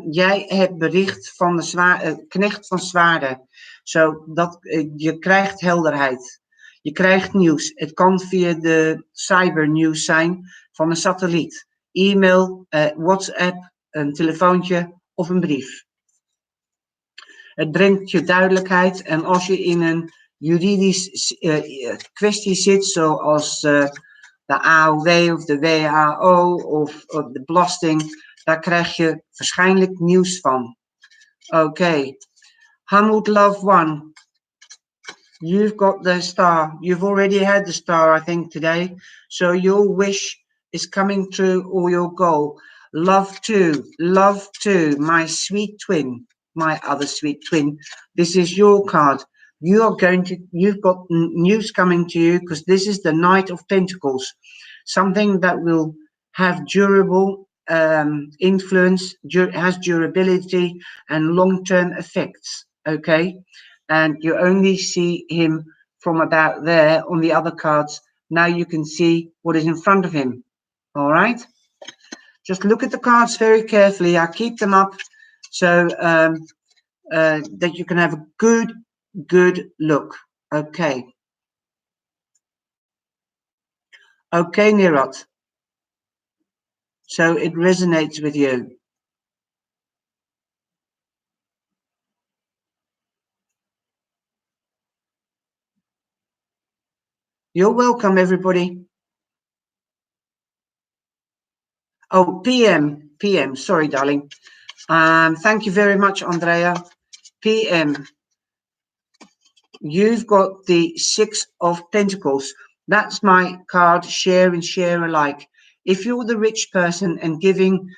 Jij hebt bericht van de knecht van zwaarden. Zodat je krijgt helderheid. Je krijgt nieuws. Het kan via de cybernieuws zijn van een satelliet. E-mail, WhatsApp, een telefoontje of een brief. Het brengt je duidelijkheid. En als je in een juridisch kwestie zit, zoals de AOW of de WHO of de belasting, daar krijg je waarschijnlijk nieuws van. Okay. Hamud Love One. You've got the star. You've already had the star, I think, today. So your wish is coming true, or your goal. Love two, my sweet twin, my other sweet twin. This is your card. You've got news coming to you, because this is the Knight of Pentacles. Something that will have durable influence, has durability and long-term effects. Okay. And you only see him from about there on the other cards. Now you can see what is in front of him. All right. Just look at the cards very carefully. I keep them up so that you can have a good look. Okay. Okay, Nirot. So it resonates with you. You're welcome, everybody. Oh, PM. Sorry, darling. Thank you very much, Andrea. PM. You've got the Six of Pentacles. That's my card, share and share alike. If you're the rich person and giving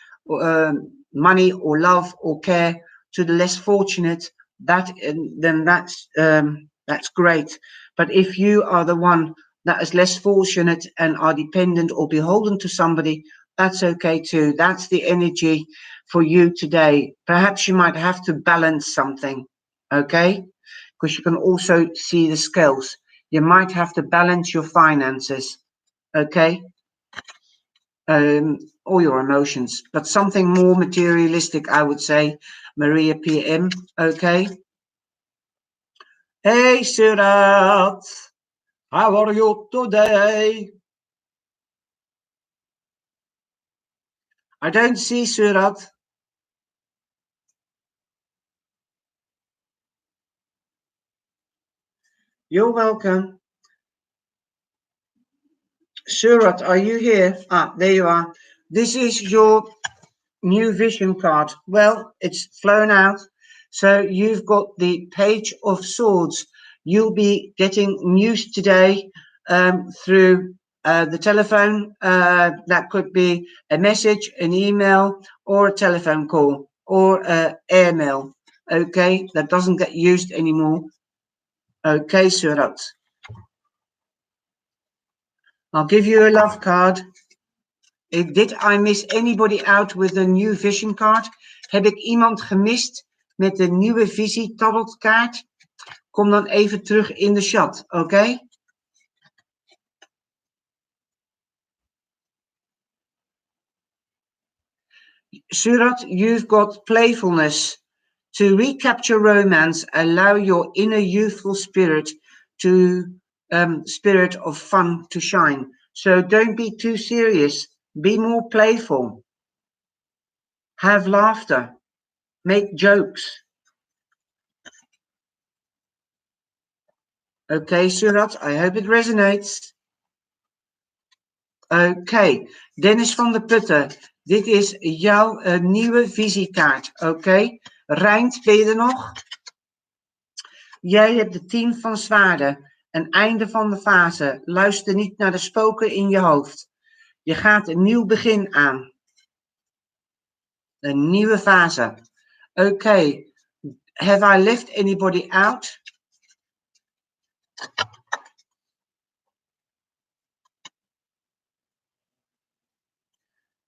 money or love or care to the less fortunate, then that's great. But if you are the one that is less fortunate and are dependent or beholden to somebody, that's okay too. That's the energy for you today. Perhaps you might have to balance something, okay? Because you can also see the scales. You might have to balance your finances, okay? Or your emotions, but something more materialistic, I would say, Maria PM, okay? Hey, Surat, how are you today? I don't see Surat. You're welcome. Surat, are you here? Ah, there you are. This is your new vision card. Well, it's flown out. So you've got the Page of Swords. You'll be getting news today through the telephone. That could be a message, an email, or a telephone call. or airmail. Okay, that doesn't get used anymore. Okay, Surat. I'll give you a love card. Did I miss anybody out with a new vision card? Heb ik iemand gemist met de nieuwe visie tarotkaart? Kom dan even terug in de chat, oké? Surat, you've got playfulness. To recapture romance, allow your inner youthful spirit of fun to shine. So don't be too serious. Be more playful. Have laughter. Make jokes. Okay, Surat, I hope it resonates. Oké, Dennis van der Putten, dit is jouw nieuwe visiekaart. Oké, Rijnt, ben je er nog? Jij hebt de 10 van zwaarden, een einde van de fase. Luister niet naar de spoken in je hoofd. Je gaat een nieuw begin aan. Een nieuwe fase. Oké, have I left anybody out?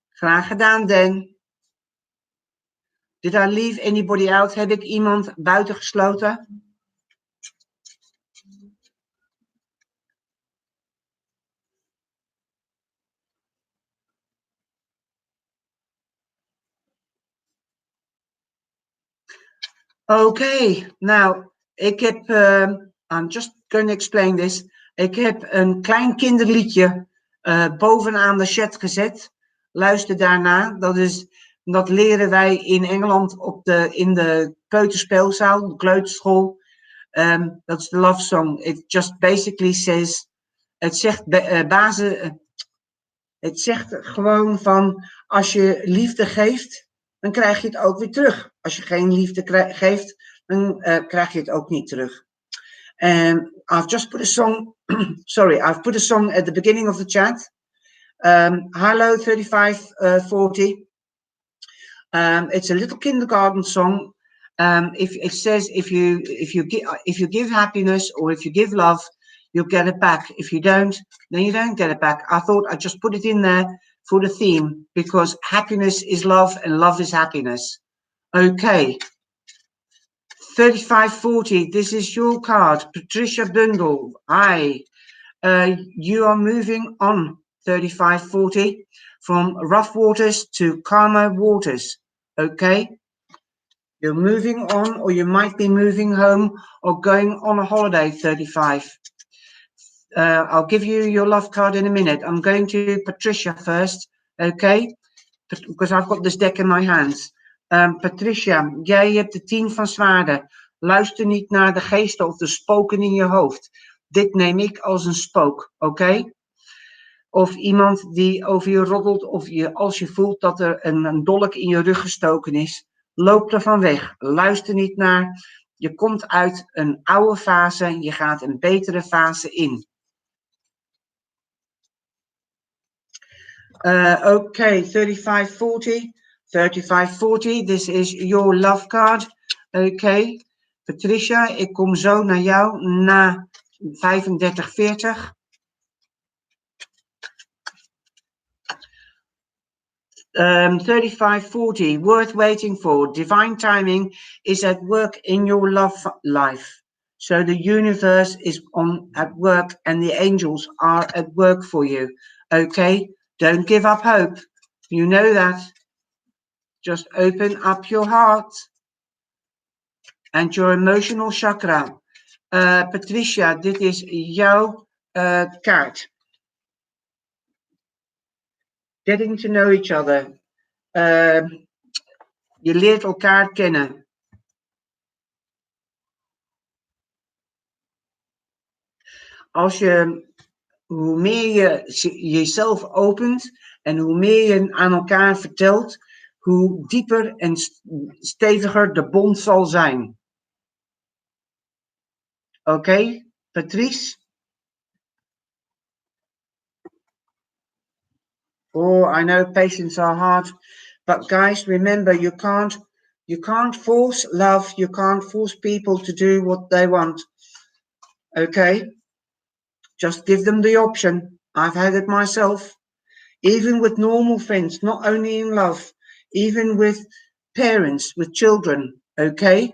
Graag gedaan, Dan. Did I leave anybody out? Heb ik iemand buitengesloten? Oké, nou, ik heb, I'm just going to explain this. Ik heb een klein kinderliedje bovenaan de chat gezet. Luister daarna. Dat leren wij in Engeland in de peuterspeelzaal, de kleuterschool. Dat is de love song. It just basically says, het zegt gewoon van, als je liefde geeft, dan krijg je het ook weer terug. Als je geen liefde geeft, dan krijg je het ook niet terug. And I've just put a song, sorry, I've put a song at the beginning of the chat. Hello 3540. It's a little kindergarten song. It says if you give happiness or if you give love, you'll get it back. If you don't, then you don't get it back. I thought I'd just put it in there for the theme because happiness is love and love is happiness. Okay. 3540, this is your card. Patricia Bundle, hi. You are moving on, 3540, from rough waters to calmer waters. Okay? You're moving on, or you might be moving home or going on a holiday, 35. I'll give you your love card in a minute. I'm going to Patricia first, okay? Because I've got this deck in my hands. Patricia, jij hebt de 10 van zwaarden. Luister niet naar de geesten of de spoken in je hoofd. Dit neem ik als een spook, oké? Of iemand die over je roddelt, of als je voelt dat er een dolk in je rug gestoken is. Loop ervan weg. Luister niet naar. Je komt uit een oude fase, je gaat een betere fase in. Okay, 3540. 3540, this is your love card. Okay, Patricia, ik kom zo naar jou na 3540. Um, 3540, worth waiting for. Divine timing is at work in your love life. So the universe is at work and the angels are at work for you. Okay, don't give up hope. You know that. Just open up your heart and your emotional chakra. Patricia, dit is jouw kaart. Getting to know each other. Je leert elkaar kennen. Hoe meer je jezelf opent en hoe meer je aan elkaar vertelt, hoe dieper en steviger de bond zal zijn. Okay, Patrice? Oh, I know patience are hard, but guys, remember, you can't You can't force love. You can't force people to do what they want. Okay? Just give them the option. I've had it myself. Even with normal friends, not only in love, even with parents, with children. Okay?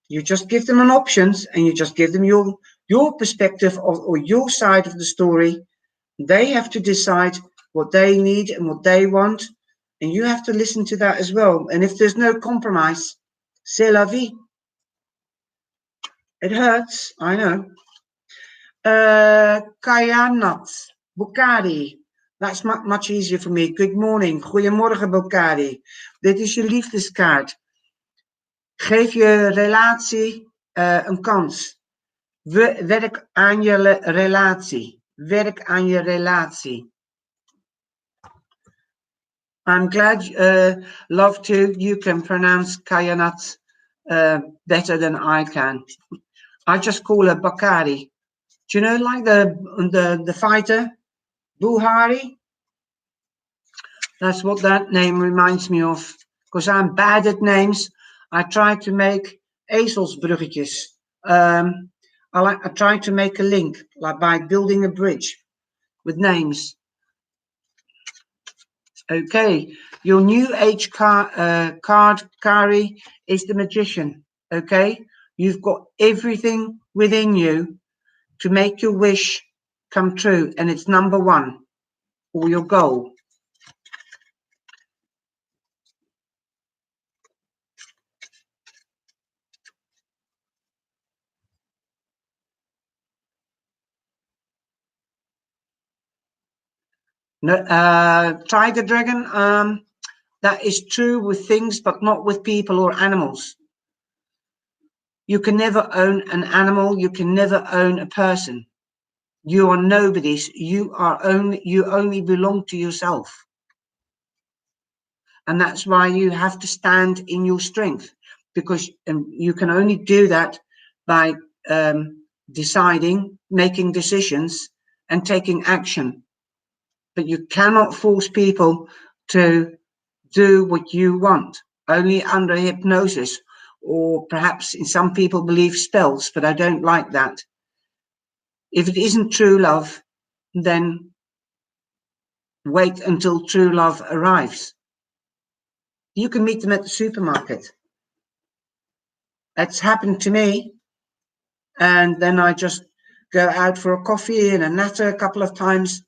You just give them an options and you just give them your perspective of, or your side of the story. They have to decide what they need and what they want, and you have to listen to that as well. And if there's no compromise, c'est la vie. It hurts, I know. Kayanat, Bukari. That's much easier for me. Good morning. Goedemorgen, Bukari. Dit is je liefdeskaart. Geef je relatie een kans. Werk aan je relatie. Werk aan je relatie. I'm glad, love too, you can pronounce Kayanat better than I can. I just call her Bakari. Do you know, like the fighter, Buhari? That's what that name reminds me of. Because I'm bad at names. I try to make ezelsbruggetjes. I try to make a link, like by building a bridge with names. Okay, your new age card, Kari, is the magician. Okay, you've got everything within you to make your wish come true, and it's number one, or your goal. No, Tiger Dragon, that is true with things, but not with people or animals. You can never own an animal. You can never own a person. You are nobody's. You only belong to yourself. And that's why you have to stand in your strength, because you can only do that by deciding, making decisions, and taking action. But you cannot force people to do what you want, only under hypnosis, or perhaps in some people believe spells, but I don't like that. If it isn't true love, then wait until true love arrives. You can meet them at the supermarket. It's happened to me. And then I just go out for a coffee and a natter a couple of times.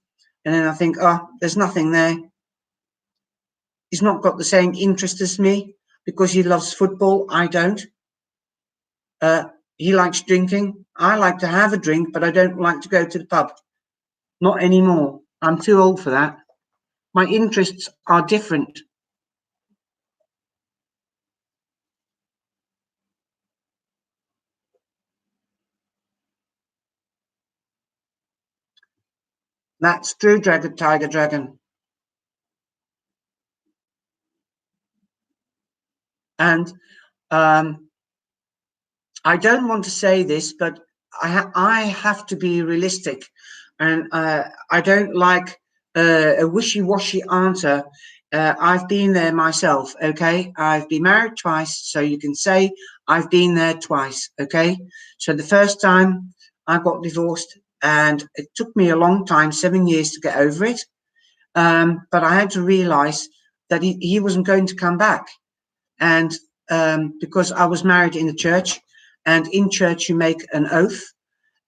And then I think, oh, there's nothing there. He's not got the same interest as me because he loves football. I don't. He likes drinking. I like to have a drink, but I don't like to go to the pub. Not anymore. I'm too old for that. My interests are different. That's true, Tiger Dragon. And I don't want to say this, but I have to be realistic, and I don't like a wishy-washy answer. I've been there myself. Okay, I've been married twice, so you can say I've been there twice. Okay, so the first time I got divorced, and it took me a long time, 7 years, to get over it. But I had to realize that he wasn't going to come back, and because I was married in the church. And in church, you make an oath.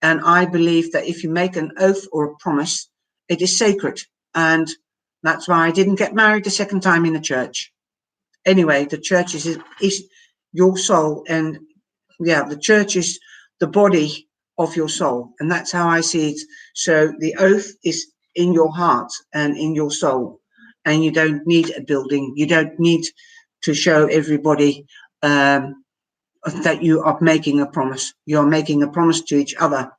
And I believe that if you make an oath or a promise, it is sacred. And that's why I didn't get married the second time in the church. Anyway, the church is your soul. And yeah, the church is the body of your soul. And that's how I see it. So the oath is in your heart and in your soul. And you don't need a building. You don't need to show everybody that you are making a promise. You're making a promise to each other.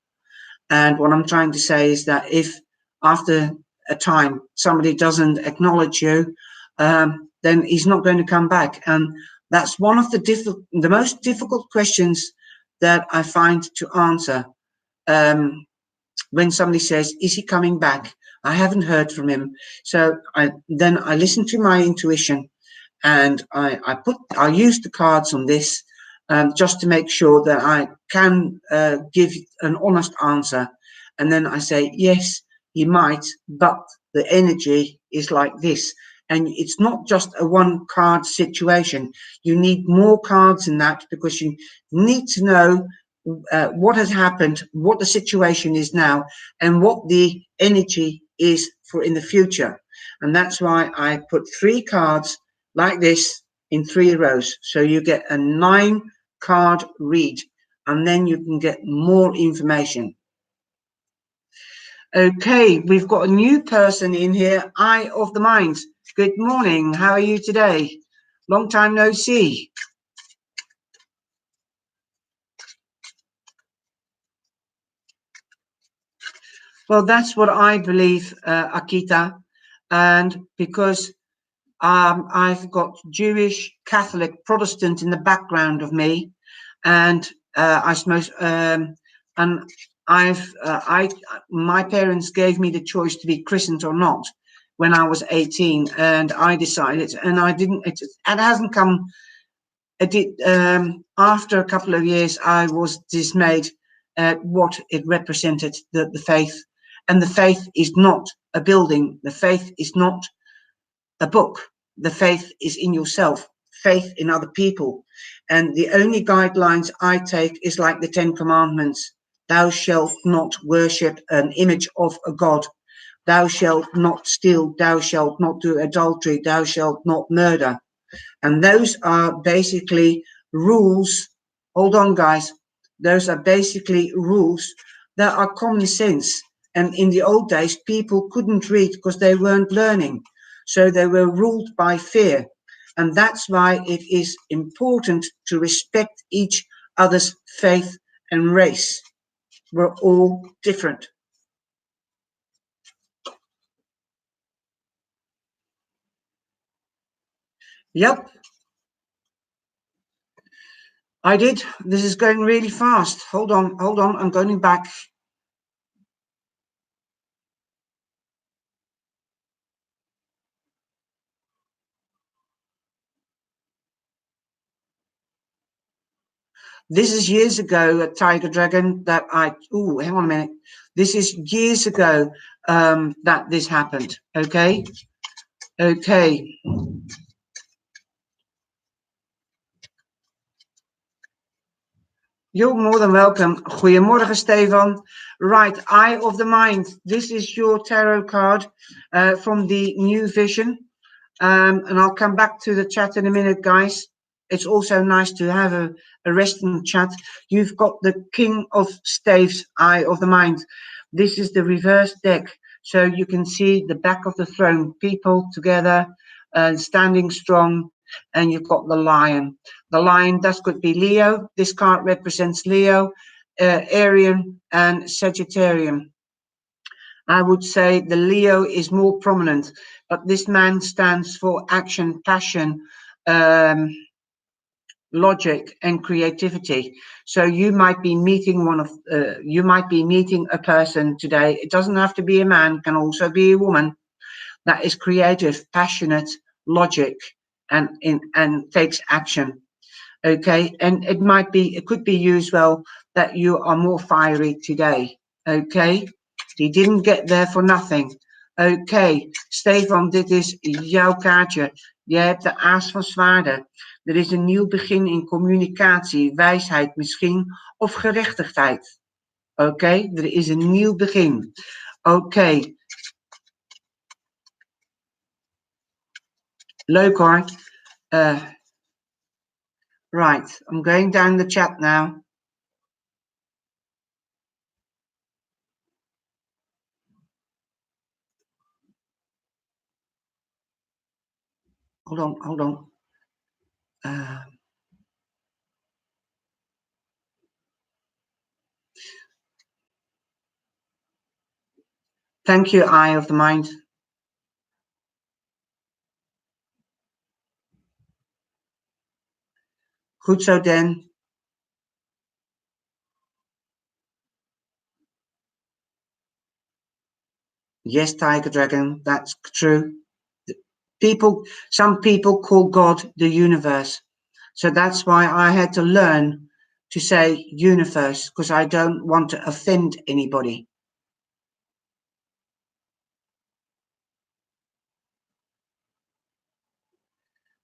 And what I'm trying to say is that if after a time somebody doesn't acknowledge you, then he's not going to come back. And that's one of the most difficult questions that I find to answer. When somebody says, is he coming back? I haven't heard from him. So then I listen to my intuition. and I use the cards on this just to make sure that I can give an honest answer, and then I say yes, you might, but the energy is like this. And it's not just a one card situation. You need more cards in that, because you need to know what has happened, what the situation is now, and what the energy is for in the future. And that's why I put 3 cards like this in 3 rows. So you get a 9 card read, and then you can get more information. Okay, we've got a new person in here, Eye of the Mind. Good morning, how are you today? Long time no see. Well, that's what I believe, Akita. And because I've got Jewish, Catholic, Protestant in the background of me, and I suppose, and my parents gave me the choice to be christened or not when I was 18, and I decided, and I didn't. It hasn't come. It did, after a couple of years, I was dismayed at what it represented, the faith. And the faith is not a building. The faith is not a book. The faith is in yourself, faith in other people. And the only guidelines I take is like the 10 Commandments. Thou shalt not worship an image of a god. Thou shalt not steal. Thou shalt not do adultery. Thou shalt not murder. And those are basically rules. Hold on, guys. Those are basically rules that are common sense. And in the old days, people couldn't read because they weren't learning. So they were ruled by fear. And that's why it is important to respect each other's faith and race. We're all different. Yep, I did. This is going really fast. Hold on, I'm going back. This is years ago, a Tiger Dragon, that hang on a minute. This is years ago that this happened. Okay. Okay. You're more than welcome. Goedemorgen, Stefan. Right, Eye of the Mind. This is your tarot card from the New Vision. And I'll come back to the chat in a minute, guys. It's also nice to have a resting chat. You've got the King of Staves, Eye of the Mind. This is the reverse deck. So you can see the back of the throne, people together, standing strong, and you've got the lion. The lion, that could be Leo. This card represents Leo, Arian, and Sagittarian. I would say the Leo is more prominent, but this man stands for action, passion, logic, and creativity. So you might be meeting a person today. It doesn't have to be a man, can also be a woman that is creative, passionate, logic, and takes action. Okay, and it could be you as well, that you are more fiery today. Okay, die didn't get there for nothing. Oké, Stefan, dit is jouw kaartje. Je hebt de aas van zwaarden. Er is een nieuw begin in communicatie, wijsheid misschien, of gerechtigheid. Oké, er is een nieuw begin. Oké. Leuk hoor. Right, I'm going down the chat now. Hold on. Thank you, Eye of the Mind. Goed zo, Dan. Yes, Tiger Dragon, that's true. Some people call God the universe. So that's why I had to learn to say universe, because I don't want to offend anybody.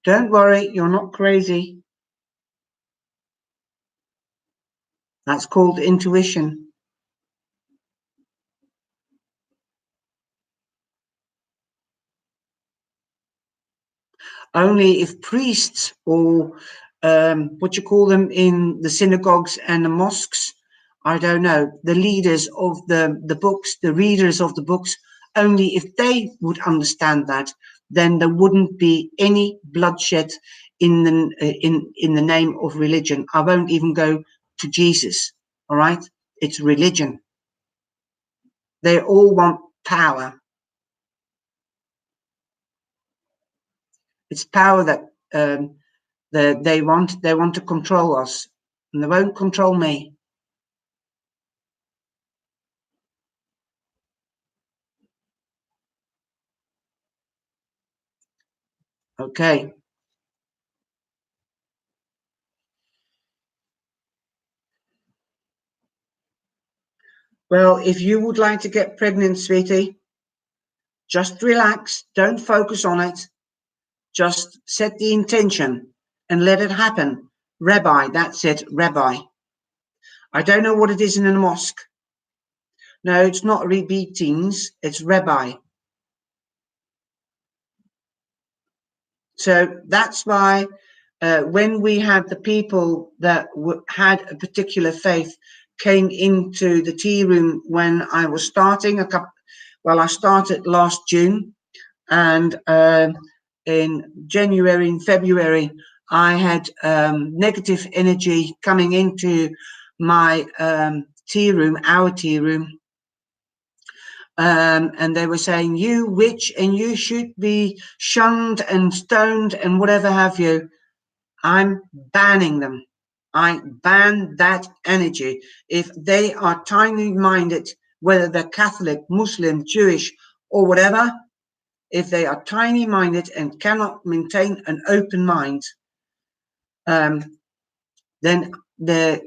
Don't worry, you're not crazy. That's called intuition. Only if priests or what you call them in the synagogues and the mosques, I don't know, the leaders of the books, the readers of the books, only if they would understand that, then there wouldn't be any bloodshed in the name of religion. I won't even go to Jesus, all right? It's religion. They all want power. It's power that they want. They want to control us, and they won't control me. Okay. Well, if you would like to get pregnant, sweetie, just relax. Don't focus on it. Just set the intention and let it happen. Rabbi, that's it, Rabbi. I don't know what it is in a mosque. No, it's not repeatings, it's Rabbi. So that's why when we had the people that had a particular faith came into the tea room when I was starting I started last June, and in January and February I had negative energy coming into my tea room, our tea room. And they were saying, you witch, and you should be shunned and stoned and whatever have you. I'm banning them. I ban that energy. If they are tiny minded, whether they're Catholic, Muslim, Jewish, or whatever, if they are tiny minded and cannot maintain an open mind, then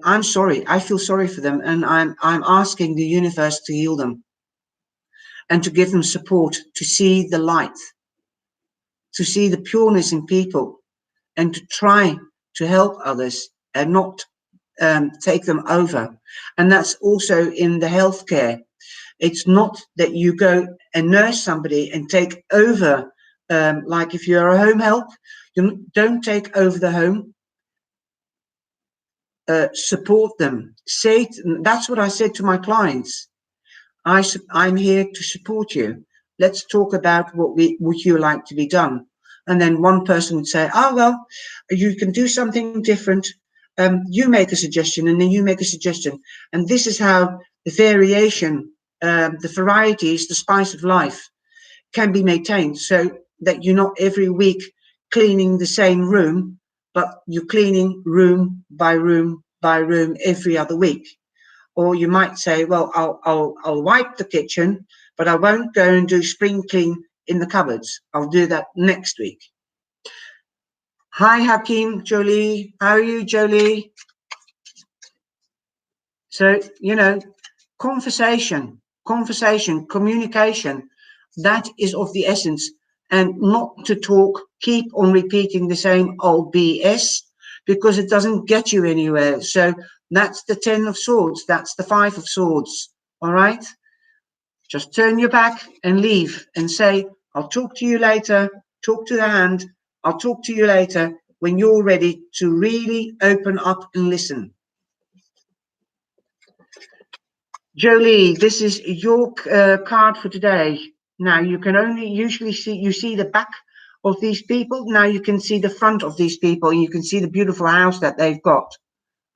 I'm sorry. I feel sorry for them, and I'm asking the universe to heal them and to give them support to see the light, to see the pureness in people, and to try to help others and not take them over. And that's also in the healthcare. It's not that you go and nurse somebody and take over, like if you're a home help, you don't take over the home. Support them. That's what I said to my clients. I'm here to support you. Let's talk about what would you like to be done. And then one person would say, oh, well, you can do something different. You make a suggestion, and then you make a suggestion. And this is how the variation, the varieties, the spice of life can be maintained, so that you're not every week cleaning the same room, but you're cleaning room by room by room every other week. Or you might say, well, I'll wipe the kitchen, but I won't go and do spring clean in the cupboards. I'll do that next week. Hi, Hakeem, Jolie. How are you, Jolie? So, conversation, communication, that is of the essence. And not to talk, keep on repeating the same old BS, because it doesn't get you anywhere. So that's the 10 of swords. That's the 5 of swords. All right? Just turn your back and leave and say, I'll talk to you later. Talk to the hand. I'll talk to you later when you're ready to really open up and listen. Jolie, this is your card for today. Now you can only usually see the back of these people. Now you can see the front of these people, and you can see the beautiful house that they've got.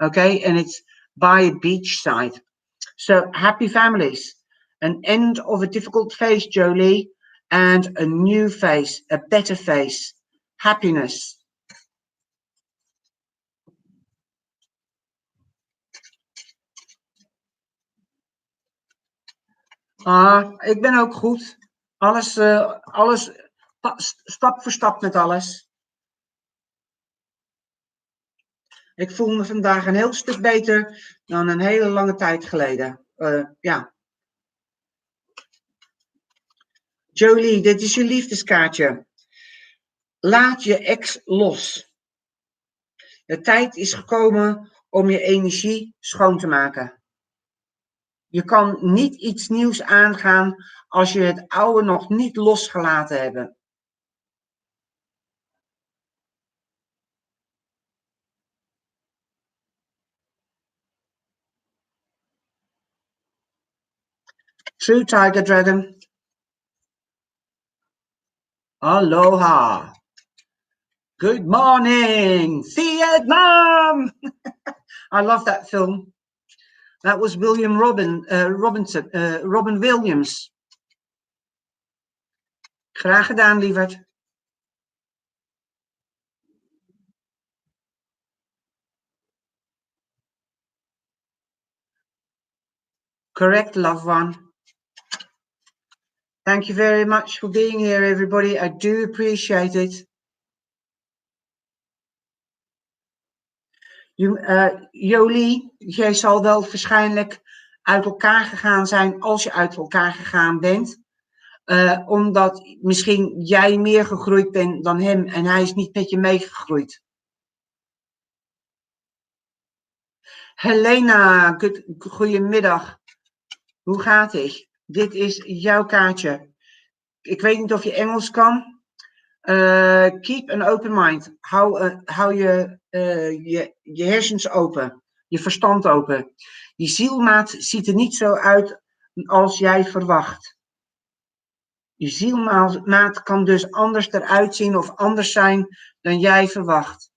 Okay, and it's by a beach side. So happy families, an end of a difficult phase, Jolie, and a new phase, a better phase, happiness. Ik ben ook goed. Alles stap voor stap met alles. Ik voel me vandaag een heel stuk beter dan een hele lange tijd geleden. Ja. Jolie, dit is je liefdeskaartje. Laat je ex los. De tijd is gekomen om je energie schoon te maken. Je kan niet iets nieuws aangaan als je het oude nog niet losgelaten hebt. True Tiger Dragon. Aloha. Good morning, Vietnam. I love that film. That was Robin Williams. Graag gedaan, lieverd. Correct, loved one. Thank you very much for being here, everybody. I do appreciate it. Jolie, jij zal wel waarschijnlijk uit elkaar gegaan zijn als je uit elkaar gegaan bent. Omdat misschien jij meer gegroeid bent dan hem en hij is niet met je meegegroeid. Helena, goedemiddag. Hoe gaat het? Dit is jouw kaartje. Ik weet niet of je Engels kan. Keep an open mind. Hou je hersens open. Je verstand open. Die zielmaat ziet er niet zo uit als jij verwacht. Je zielmaat kan dus anders eruit zien of anders zijn dan jij verwacht.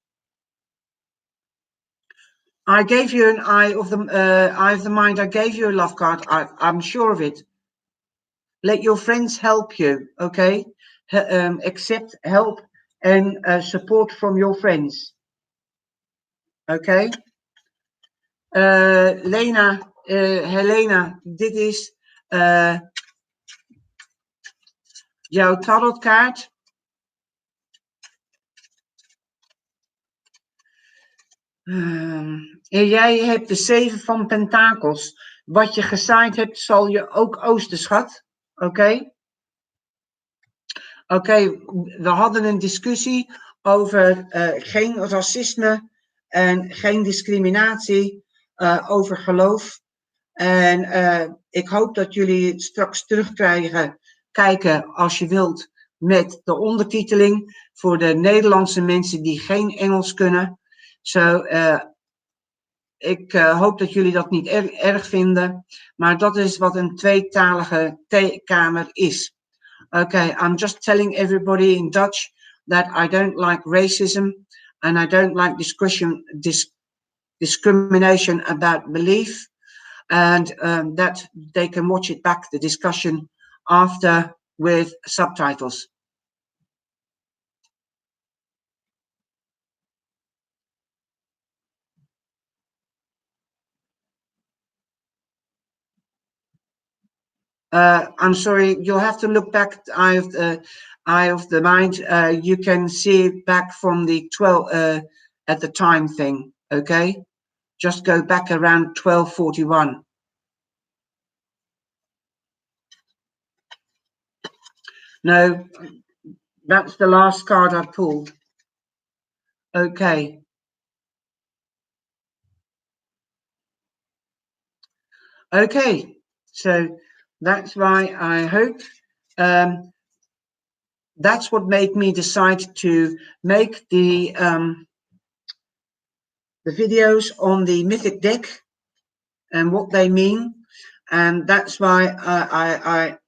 I gave you an eye of the mind. I gave you a love card. I'm sure of it. Let your friends help you, okay? Accept help and support from your friends. Okay? Helena, dit is jouw tarotkaart. En jij hebt de 7 van pentakels. Wat je gezaaid hebt, zal je ook oosten, schat. Oké? Oké, we hadden een discussie over geen racisme en geen discriminatie over geloof. En ik hoop dat jullie het straks kijken als je wilt met de ondertiteling voor de Nederlandse mensen die geen Engels kunnen. Ik hoop dat jullie dat niet erg vinden, maar dat is wat een tweetalige kamer is. Okay, I'm just telling everybody in Dutch that I don't like racism and I don't like discrimination about belief, and that they can watch it back, the discussion, after with subtitles. I'm sorry, you'll have to look back at Eye of the Mind. You can see it back from the 12 at the time thing, okay? Just go back around 12:41. No, that's the last card I pulled. Okay. Okay, so that's why I hope that's what made me decide to make the videos on the mythic deck and what they mean, and that's why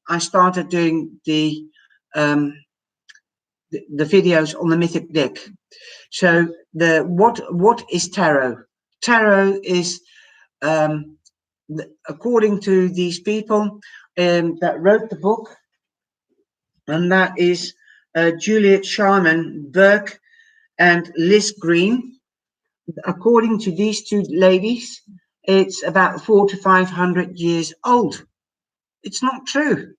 I started doing the videos on the mythic deck. So what is tarot? Tarot is according to these people that wrote the book, and that is Juliet Sharman Burke and Liz Green. According to these two ladies, it's about 400 to 500 years old. It's not true,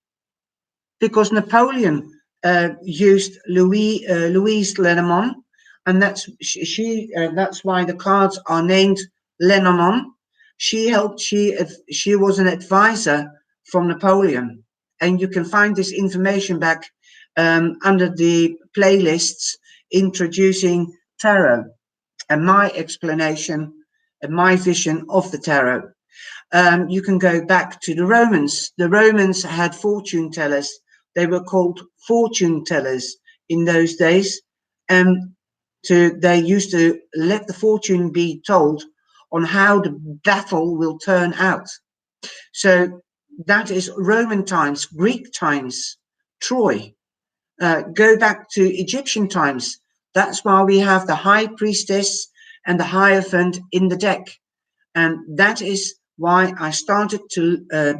because Napoleon used Louise Lenormand, and that's why the cards are named Lenormand. She was an advisor from Napoleon, and you can find this information back under the playlists introducing tarot and my explanation and my vision of the tarot. You can go back to the Romans. The Romans had fortune tellers. They were called fortune tellers in those days. And they used to let the fortune be told on how the battle will turn out. So that is Roman times, Greek times, Troy. Go back to Egyptian times. That's why we have the high priestess and the Hierophant in the deck. And that is why I started to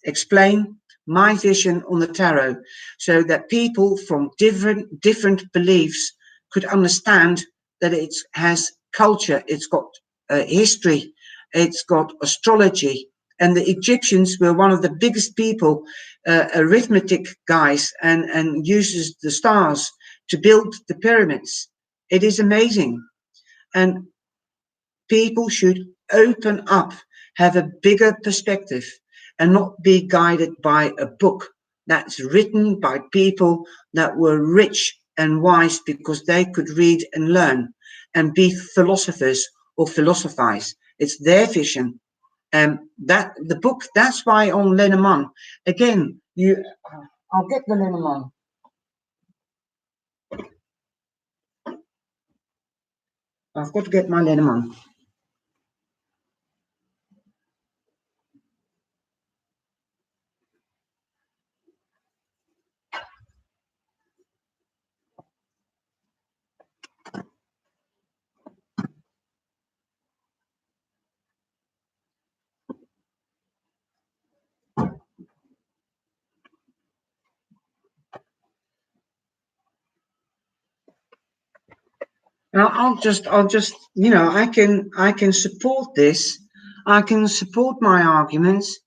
explain my vision on the tarot, so that people from different beliefs could understand that it has culture, it's got history, it's got astrology. And the Egyptians were one of the biggest people, arithmetic guys, and uses the stars to build the pyramids. It is amazing. And people should open up, have a bigger perspective, and not be guided by a book that's written by people that were rich and wise because they could read and learn and be philosophers or philosophize. It's their vision. And that the book, that's why on Lenormand, again, I'll get the Lenormand. I've got to get my Lenormand. Now I'll just, I can support this. I can support my arguments.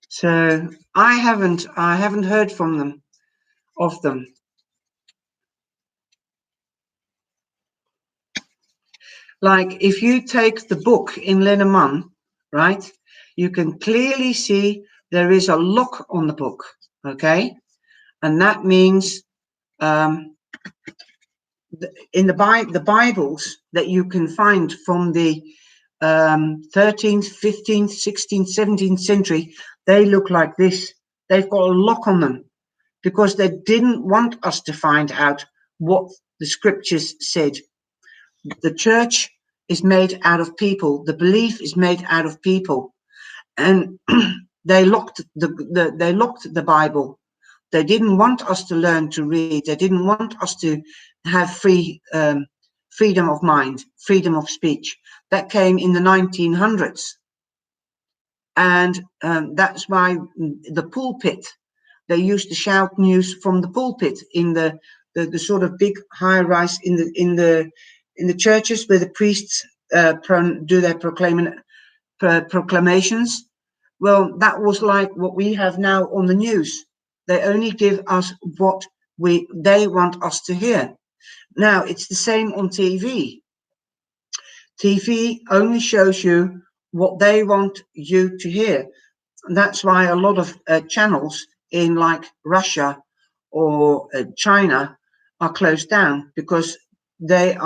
So I haven't heard from them, of them. Like if you take the book in Lenormand, right, you can clearly see there is a lock on the book, okay? And that means in the Bibles that you can find from the 13th, 15th, 16th, 17th century, they look like this. They've got a lock on them because they didn't want us to find out what the scriptures said. The church is made out of people. The belief is made out of people. And they locked the Bible. They didn't want us to learn to read. They didn't want us to have freedom of mind, freedom of speech. That came in the 1900s. And that's why the pulpit, they used to shout news from the pulpit in the sort of big high rise in the churches where the priests do their proclamations. Well, that was like what we have now on the news. They only give us what they want us to hear. Now it's the same on TV. TV only shows you what they want you to hear. And that's why a lot of channels in like Russia or China are closed down, because they're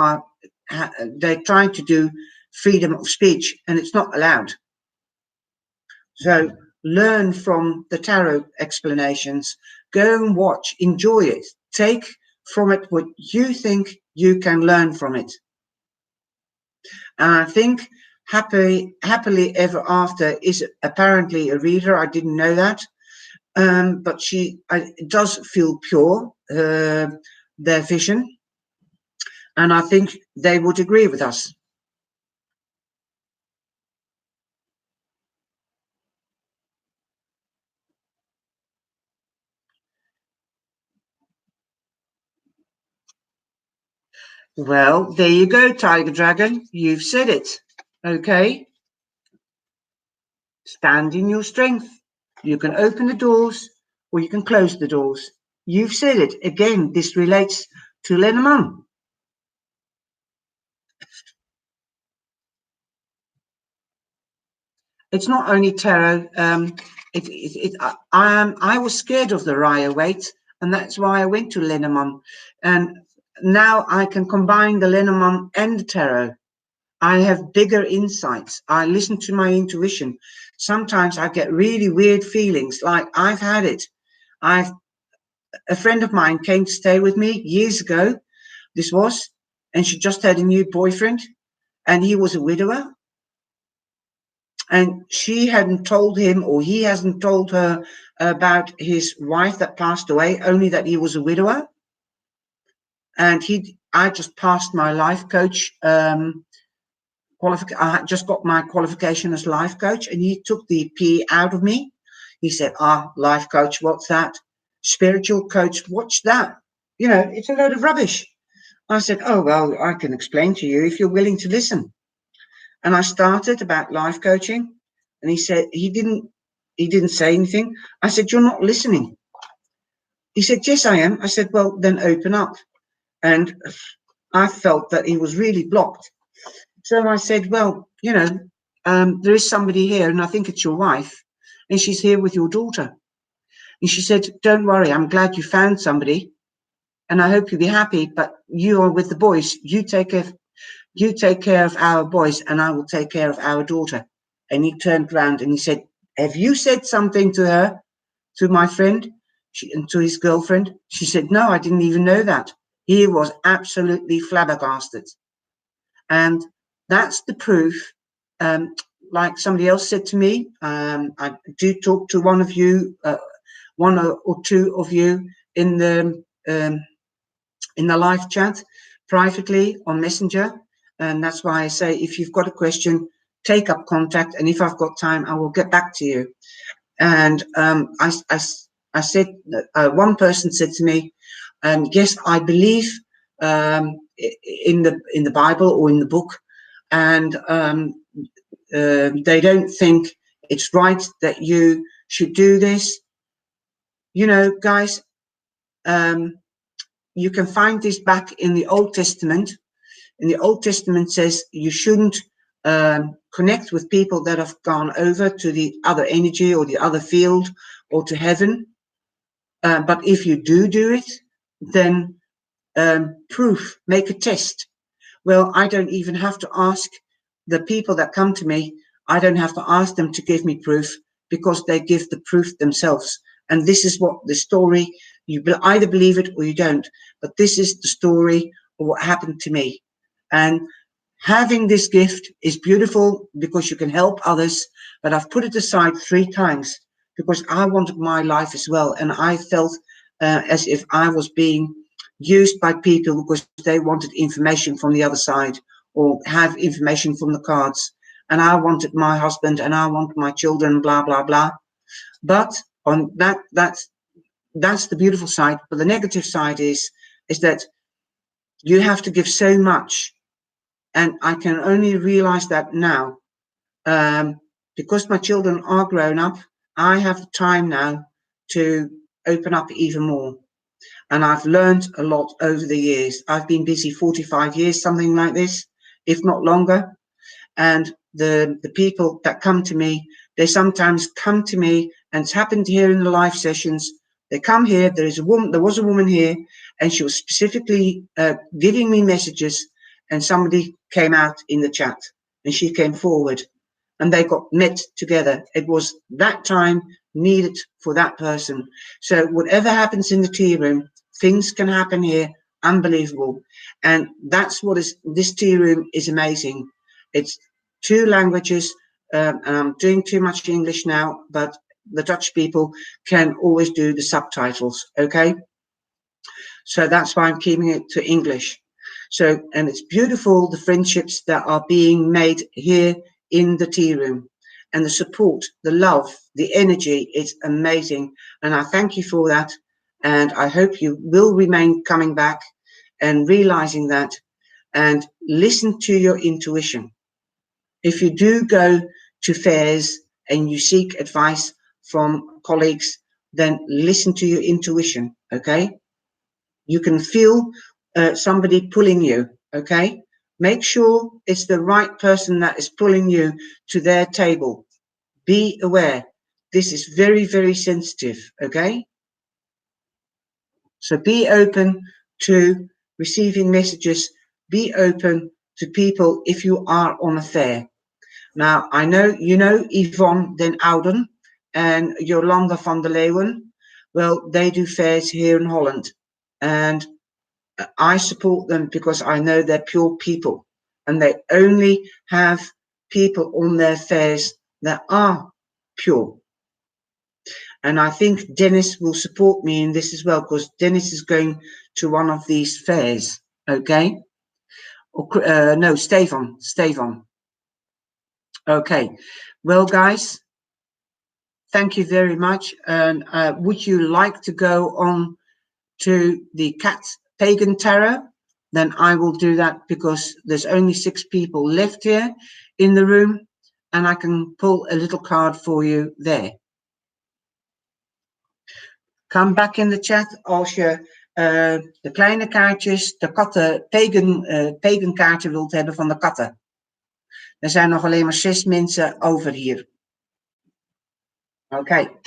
trying to do freedom of speech and it's not allowed. So learn from the tarot explanations, go and watch, enjoy it, take from it what you think you can learn from it. And I think Happily Ever After is apparently a reader. I didn't know that. But it does feel pure, their vision. And I think they would agree with us. Well, there you go, Tiger Dragon. You've said it. Okay? Stand in your strength. You can open the doors or you can close the doors. You've said it. Again, this relates to Lenormand. It's not only tarot. I was scared of the Raya weight, and that's why I went to Lenormand. And now I can combine the Lenormand and the tarot. I have bigger insights. I listen to my intuition. Sometimes I get really weird feelings, like I've had it. I've A friend of mine came to stay with me years ago. This was, and she just had a new boyfriend, and he was a widower. And she hadn't told him, or he hasn't told her about his wife that passed away, only that he was a widower. And I just passed my life coach I just got my qualification as life coach, and he took the P out of me. He said, life coach, what's that? Spiritual coach, what's that? It's a load of rubbish. I said, oh, well, I can explain to you if you're willing to listen. And I started about life coaching, and he said, he didn't say anything. I said, you're not listening. He said, yes, I am. I said, well, then open up. And I felt that he was really blocked. So I said, well, there is somebody here, and I think it's your wife, and she's here with your daughter. And she said, don't worry, I'm glad you found somebody, and I hope you'll be happy, but you are with the boys. You take care of our boys, and I will take care of our daughter. And he turned around and he said, have you said something to her, to my friend, and to his girlfriend? She said, no, I didn't even know that. He was absolutely flabbergasted. And that's the proof. Like somebody else said to me, I do talk to one of you, one or two of you in the live chat privately on Messenger. And that's why I say, if you've got a question, take up contact. And if I've got time, I will get back to you. And I said, one person said to me, yes, I believe in the Bible or in the book, and they don't think it's right that you should do this. Guys, you can find this back in the Old Testament. In the Old Testament says you shouldn't connect with people that have gone over to the other energy or the other field or to heaven. But if you do it, then proof, make a test. Well, I don't even have to ask the people that come to me. I don't have to ask them to give me proof, because they give the proof themselves. And this is what the story, you either believe it or you don't, but this is the story of what happened to me. And having this gift is beautiful because you can help others, but I've put it aside 3 times because I wanted my life as well. And I felt as if I was being used by people because they wanted information from the other side or have information from the cards. And I wanted my husband and I wanted my children, blah, blah, blah. But on that's the beautiful side. But the negative side is that you have to give so much. And I can only realize that now. Because my children are grown up, I have the time now to open up even more. And I've learned a lot over the years. I've been busy 45 years, something like this, if not longer. And the people that come to me, they sometimes come to me, and it's happened here in the live sessions. They come here, there was a woman here, and she was specifically giving me messages, and somebody came out in the chat, and she came forward, and they got met together. It was that time needed for that person. So whatever happens in the tea room, things can happen here, unbelievable. And that's what this tea room is amazing. It's 2 languages, and I'm doing too much English now, but the Dutch people can always do the subtitles, okay? So that's why I'm keeping it to English. So, and it's beautiful, the friendships that are being made here in the tea room, and the support, the love, the energy, it's amazing. And I thank you for that. And I hope you will remain coming back and realizing that, and listen to your intuition. if you do go to fairs and you seek advice from colleagues, then listen to your intuition, okay? You can feel somebody pulling you, okay? Make sure it's the right person that is pulling you to their table. Be aware. This is very, very sensitive, okay? So be open to receiving messages. Be open to people if you are on a fair. Now, I know you know Yvonne den Ouden and Jolanda van der Leeuwen. Well, they do fairs here in Holland. And I support them because I know they're pure people. And they only have people on their fairs that are pure. And I think Dennis will support me in this as well, because Dennis is going to one of these fairs, okay? Or, no, Stefan. Okay, well, guys, thank you very much. And would you like to go on to the cat pagan tarot? Then I will do that, because there's only 6 people left here in the room, and I can pull a little card for you there. Come back in de chat als je de kleine kaartjes, de katten, pagan kaarten wilt hebben van de katten. Er zijn nog alleen maar 6 mensen over hier. Okay.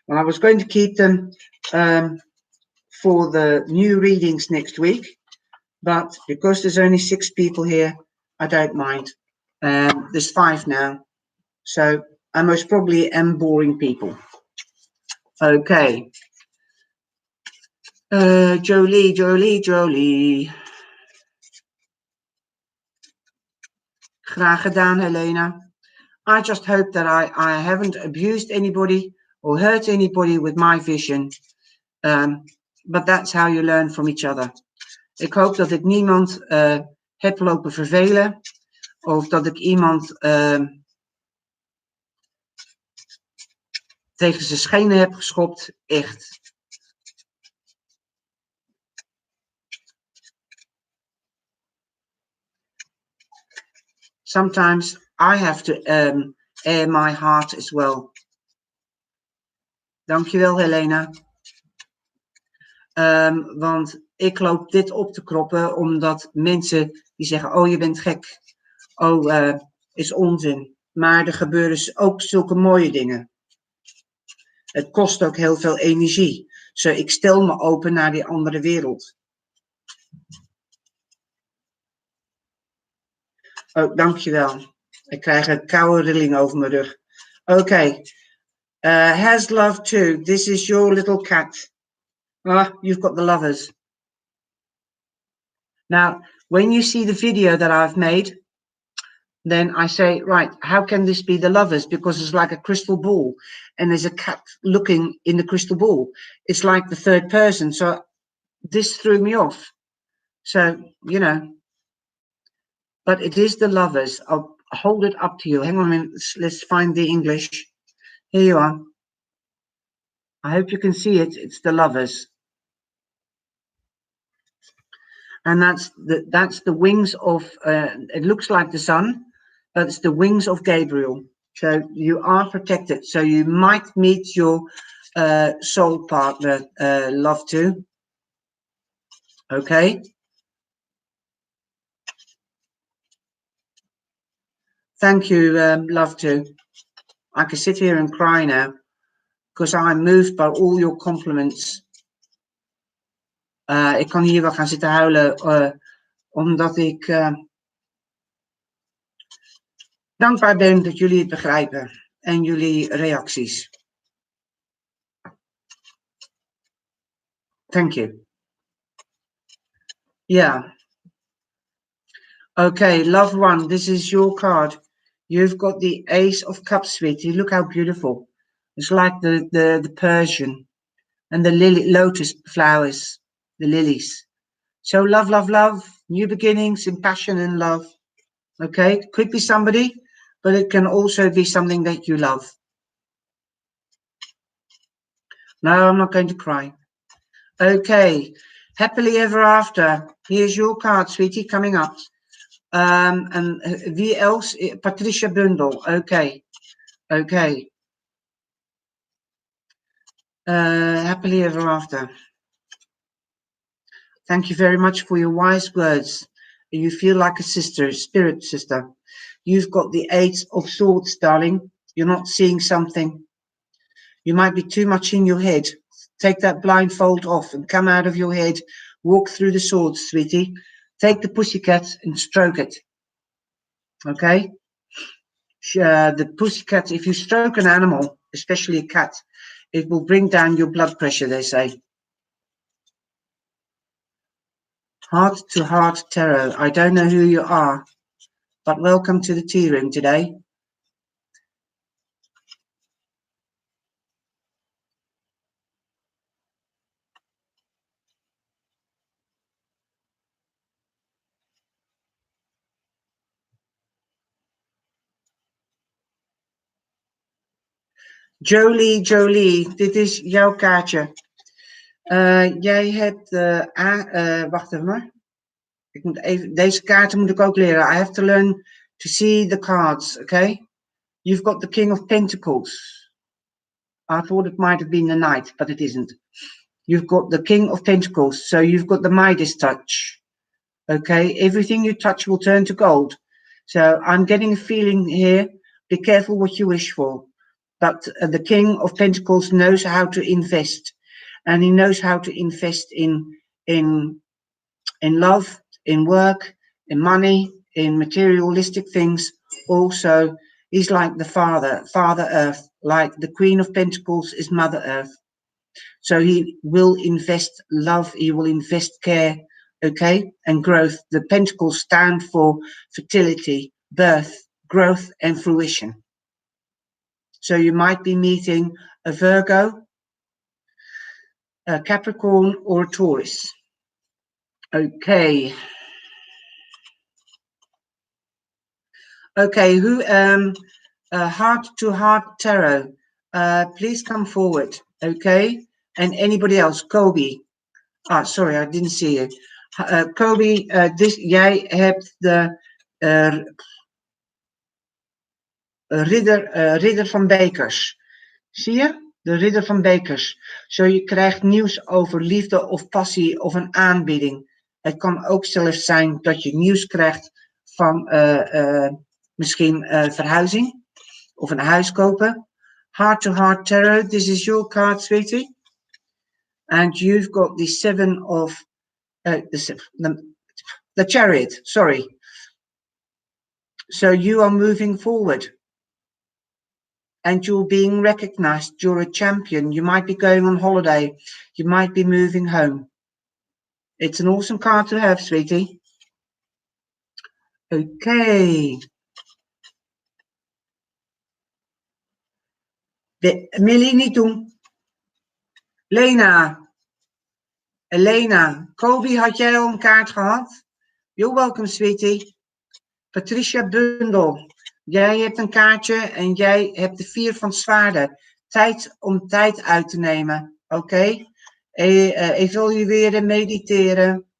Well, I was going to keep them for the new readings next week, but because there's only 6 people here, I don't mind. There's 5 now, so I most probably am boring people. Okay. Jolie. Graag gedaan, Helena. I just hope that I haven't abused anybody or hurt anybody with my vision. But that's how you learn from each other. Ik hoop dat ik niemand heb lopen vervelen. Of dat ik iemand tegen zijn schenen heb geschopt. Echt. Sometimes I have to air my heart as well. Dankjewel, Helena. Want ik loop dit op te kroppen omdat mensen die zeggen, oh, je bent gek. Oh, is onzin. Maar er gebeuren ook zulke mooie dingen. Het kost ook heel veel energie. Dus ik stel me open naar die andere wereld. Oh, dankjewel. Ik krijg een koude rilling over mijn rug. Okay. Has love too. This is your little cat. Ah, you've got the lovers. Now, when you see the video that I've made, then I say, right, how can this be the lovers? Because it's like a crystal ball and there's a cat looking in the crystal ball. It's like the third person. So this threw me off. So, you know, but it is the lovers. I'll hold it up to you. Hang on a minute. Let's find the English. Here you are. I hope you can see it. It's the lovers. And that's the wings of, it looks like the sun, but it's the wings of Gabriel. So you are protected. So you might meet your soul partner, love too. Okay. Thank you, love too. I can sit here and cry now because I'm moved by all your compliments. Ik kan hier wel gaan zitten huilen omdat ik dankbaar ben dat jullie het begrijpen en jullie reacties. Thank you. Yeah. Okay, loved one, this is your card. You've got the Ace of Cups, sweetie. Look how beautiful. It's like the Persian and the lotus flowers, the lilies. So love, love, love, new beginnings in passion and love. Okay, could be somebody, but it can also be something that you love. No, I'm not going to cry. Okay, happily ever after. Here's your card, sweetie, coming up. En wie else? Patricia Bundel. Okay. Okay. Happily ever after. Thank you very much for your wise words. You feel like a sister, spirit sister. You've got the Eight of Swords, darling. You're not seeing something. You might be too much in your head. Take that blindfold off and come out of your head. Walk through the swords, sweetie. Take the pussycat and stroke it. Okay? The pussycat, if you stroke an animal, especially a cat, it will bring down your blood pressure, they say. Heart to heart tarot. I don't know who you are, but welcome to the tea room today. Jolie, dit is jouw kaartje. Jij hebt, wacht even maar. Ik moet even, deze kaarten moet ik ook leren. I have to learn to see the cards, okay? You've got the King of Pentacles. I thought it might have been the Knight, but it isn't. You've got the King of Pentacles, so you've got the Midas touch, okay? Everything you touch will turn to gold. So I'm getting a feeling here, be careful what you wish for. But the King of Pentacles knows how to invest, and he knows how to invest in love, in work, in money, in materialistic things. Also, he's like the Father Earth, like the Queen of Pentacles is Mother Earth. So he will invest love, he will invest care, okay, and growth. The Pentacles stand for fertility, birth, growth, and fruition. So you might be meeting a Virgo, a Capricorn, or a Taurus. Okay. Okay, who heart to heart tarot, please come forward, okay? And anybody else, Kobe. Sorry, I didn't see you. Kobe, jij hebt de ridder van bekers. Zie je? De ridder van bekers. Zo je krijgt nieuws over liefde of passie of een aanbieding. Het kan ook zelfs zijn dat je nieuws krijgt van misschien verhuizing of een huis kopen. Heart to heart tarot, this is your card, sweetie. And you've got the seven of the chariot, sorry. So you are moving forward. And you're being recognized. You're a champion. You might be going on holiday. You might be moving home. It's an awesome card to have, sweetie. Okay. Millie, niet doen. Elena. Kobe, had jij al een kaart gehad? You're welcome, sweetie. Patricia Bundel. Jij hebt een kaartje en jij hebt de 4 van zwaarden. Tijd om tijd uit te nemen. Oké? Evalueren, mediteren.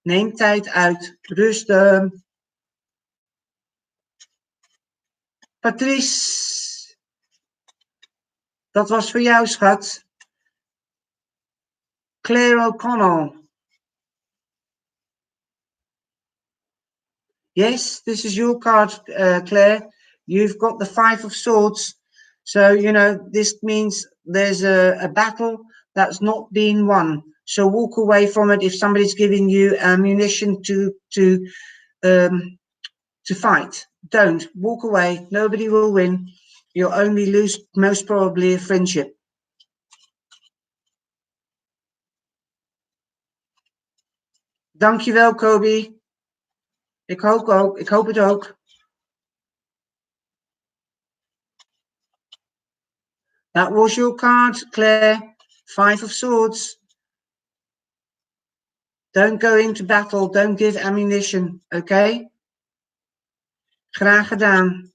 Neem tijd uit. Rusten. Patrice. Dat was voor jou, schat. Claire O'Connell. Yes, this is your card, Claire. You've got the 5 of Swords. So, you know, this means there's a battle that's not being won. So walk away from it if somebody's giving you ammunition to fight. Don't. Walk away. Nobody will win. You'll only lose, most probably, a friendship. Dankjewel, Kobe. Ik hoop het ook. That was your card, Claire. 5 of Swords. Don't go into battle. Don't give ammunition. Okay? Graag gedaan.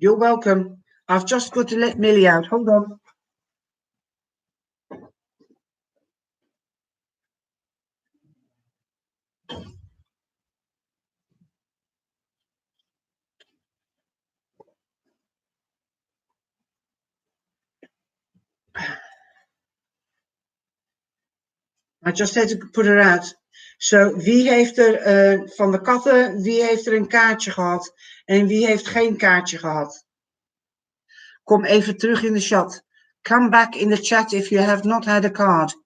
You're welcome. I've just got to let Millie out. Hold on. I just had to put her out. Zo, wie heeft er van de katten, wie heeft er een kaartje gehad en wie heeft geen kaartje gehad? Kom even terug in de chat. Come back in the chat if you have not had a card.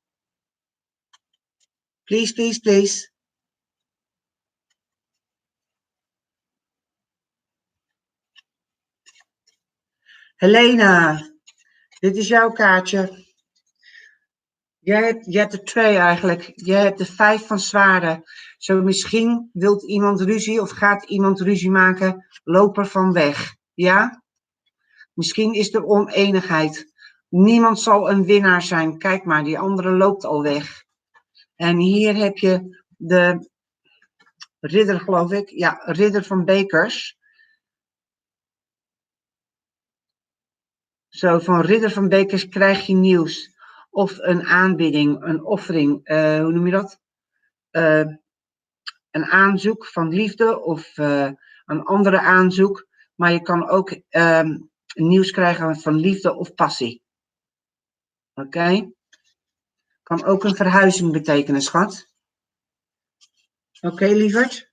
Please, please, please. Helena, dit is jouw kaartje. Je hebt er 2 eigenlijk. Je hebt de 5 van zwaarden. Zo misschien wilt iemand ruzie of gaat iemand ruzie maken. Loop er van weg. Ja? Misschien is er oneenigheid. Niemand zal een winnaar zijn. Kijk maar, die andere loopt al weg. En hier heb je de ridder, geloof ik. Ja, ridder van bekers. Zo, van ridder van bekers krijg je nieuws. Of een aanbieding, een offering. Hoe noem je dat? Een aanzoek van liefde of een andere aanzoek. Maar je kan ook nieuws krijgen van liefde of passie. Oké? Kan ook een verhuizing betekenen, schat. Oké, lieverd?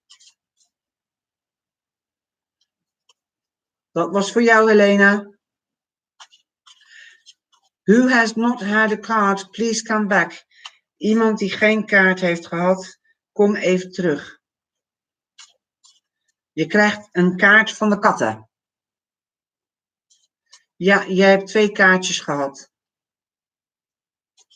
Dat was voor jou, Helena. Who has not had a card, please come back. Iemand die geen kaart heeft gehad, kom even terug. Je krijgt een kaart van de katten. Ja, jij hebt 2 kaartjes gehad.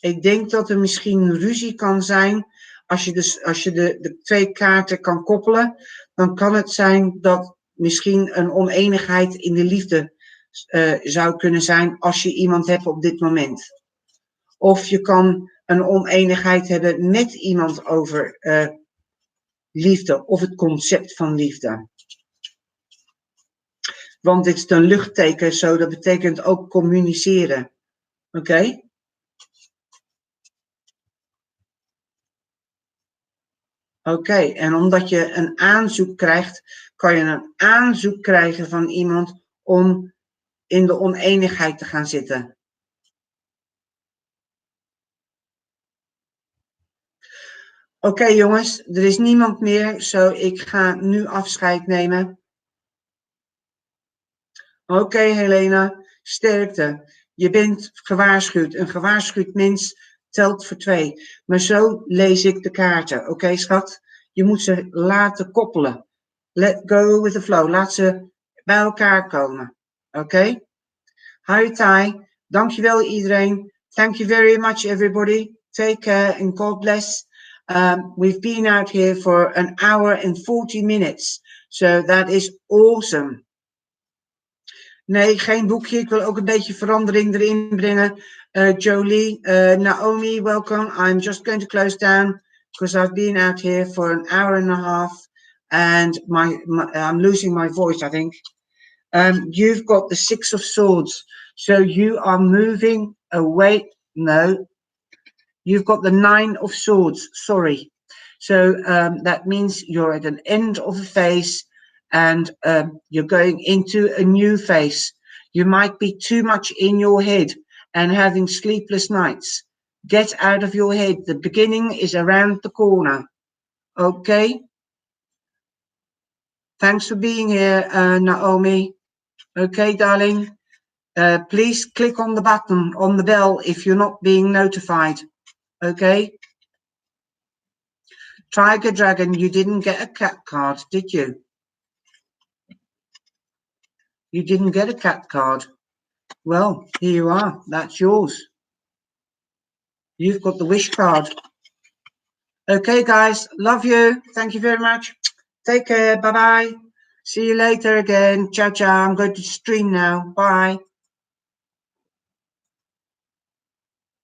Ik denk dat er misschien ruzie kan zijn. Als je de 2 kaarten kan koppelen, dan kan het zijn dat misschien een oneenigheid in de liefde zou kunnen zijn als je iemand hebt op dit moment. Of je kan een oneenigheid hebben met iemand over liefde of het concept van liefde. Want dit is een luchtteken, zo dat betekent ook communiceren. Oké? Oké, en omdat je een aanzoek krijgt, kan je een aanzoek krijgen van iemand om in de oneenigheid te gaan zitten. Oké, jongens, er is niemand meer, zo ik ga nu afscheid nemen. Oké, Helena, sterkte. Je bent gewaarschuwd. Een gewaarschuwd mens telt voor 2. Maar zo lees ik de kaarten. Oké, schat? Je moet ze laten koppelen. Let go with the flow. Laat ze bij elkaar komen. Oké? Hi, Tai. Dankjewel iedereen. Thank you very much, everybody. Take care and God bless. We've been out here for an hour and 40 minutes. So that is awesome. Nee, geen boekje. Ik wil ook een beetje verandering erin brengen. Jolie, Naomi, welcome. I'm just going to close down because I've been out here for an hour and a half and I'm losing my voice, I think. You've got the 6 of Swords. So you are moving away. No, you've got the 9 of Swords. Sorry. So that means you're at an end of a phase and you're going into a new phase. You might be too much in your head and having sleepless nights. Get out of your head. The beginning is around the corner. Okay? Thanks for being here, Naomi. Okay, darling. Please click on the button, on the bell, if you're not being notified. Okay? Tiger Dragon, you didn't get a cat card, did you? You didn't get a cat card. Well, here you are. That's yours. You've got the wish card. Okay, guys. Love you. Thank you very much. Take care. Bye-bye. See you later again. Ciao, ciao. I'm going to stream now. Bye.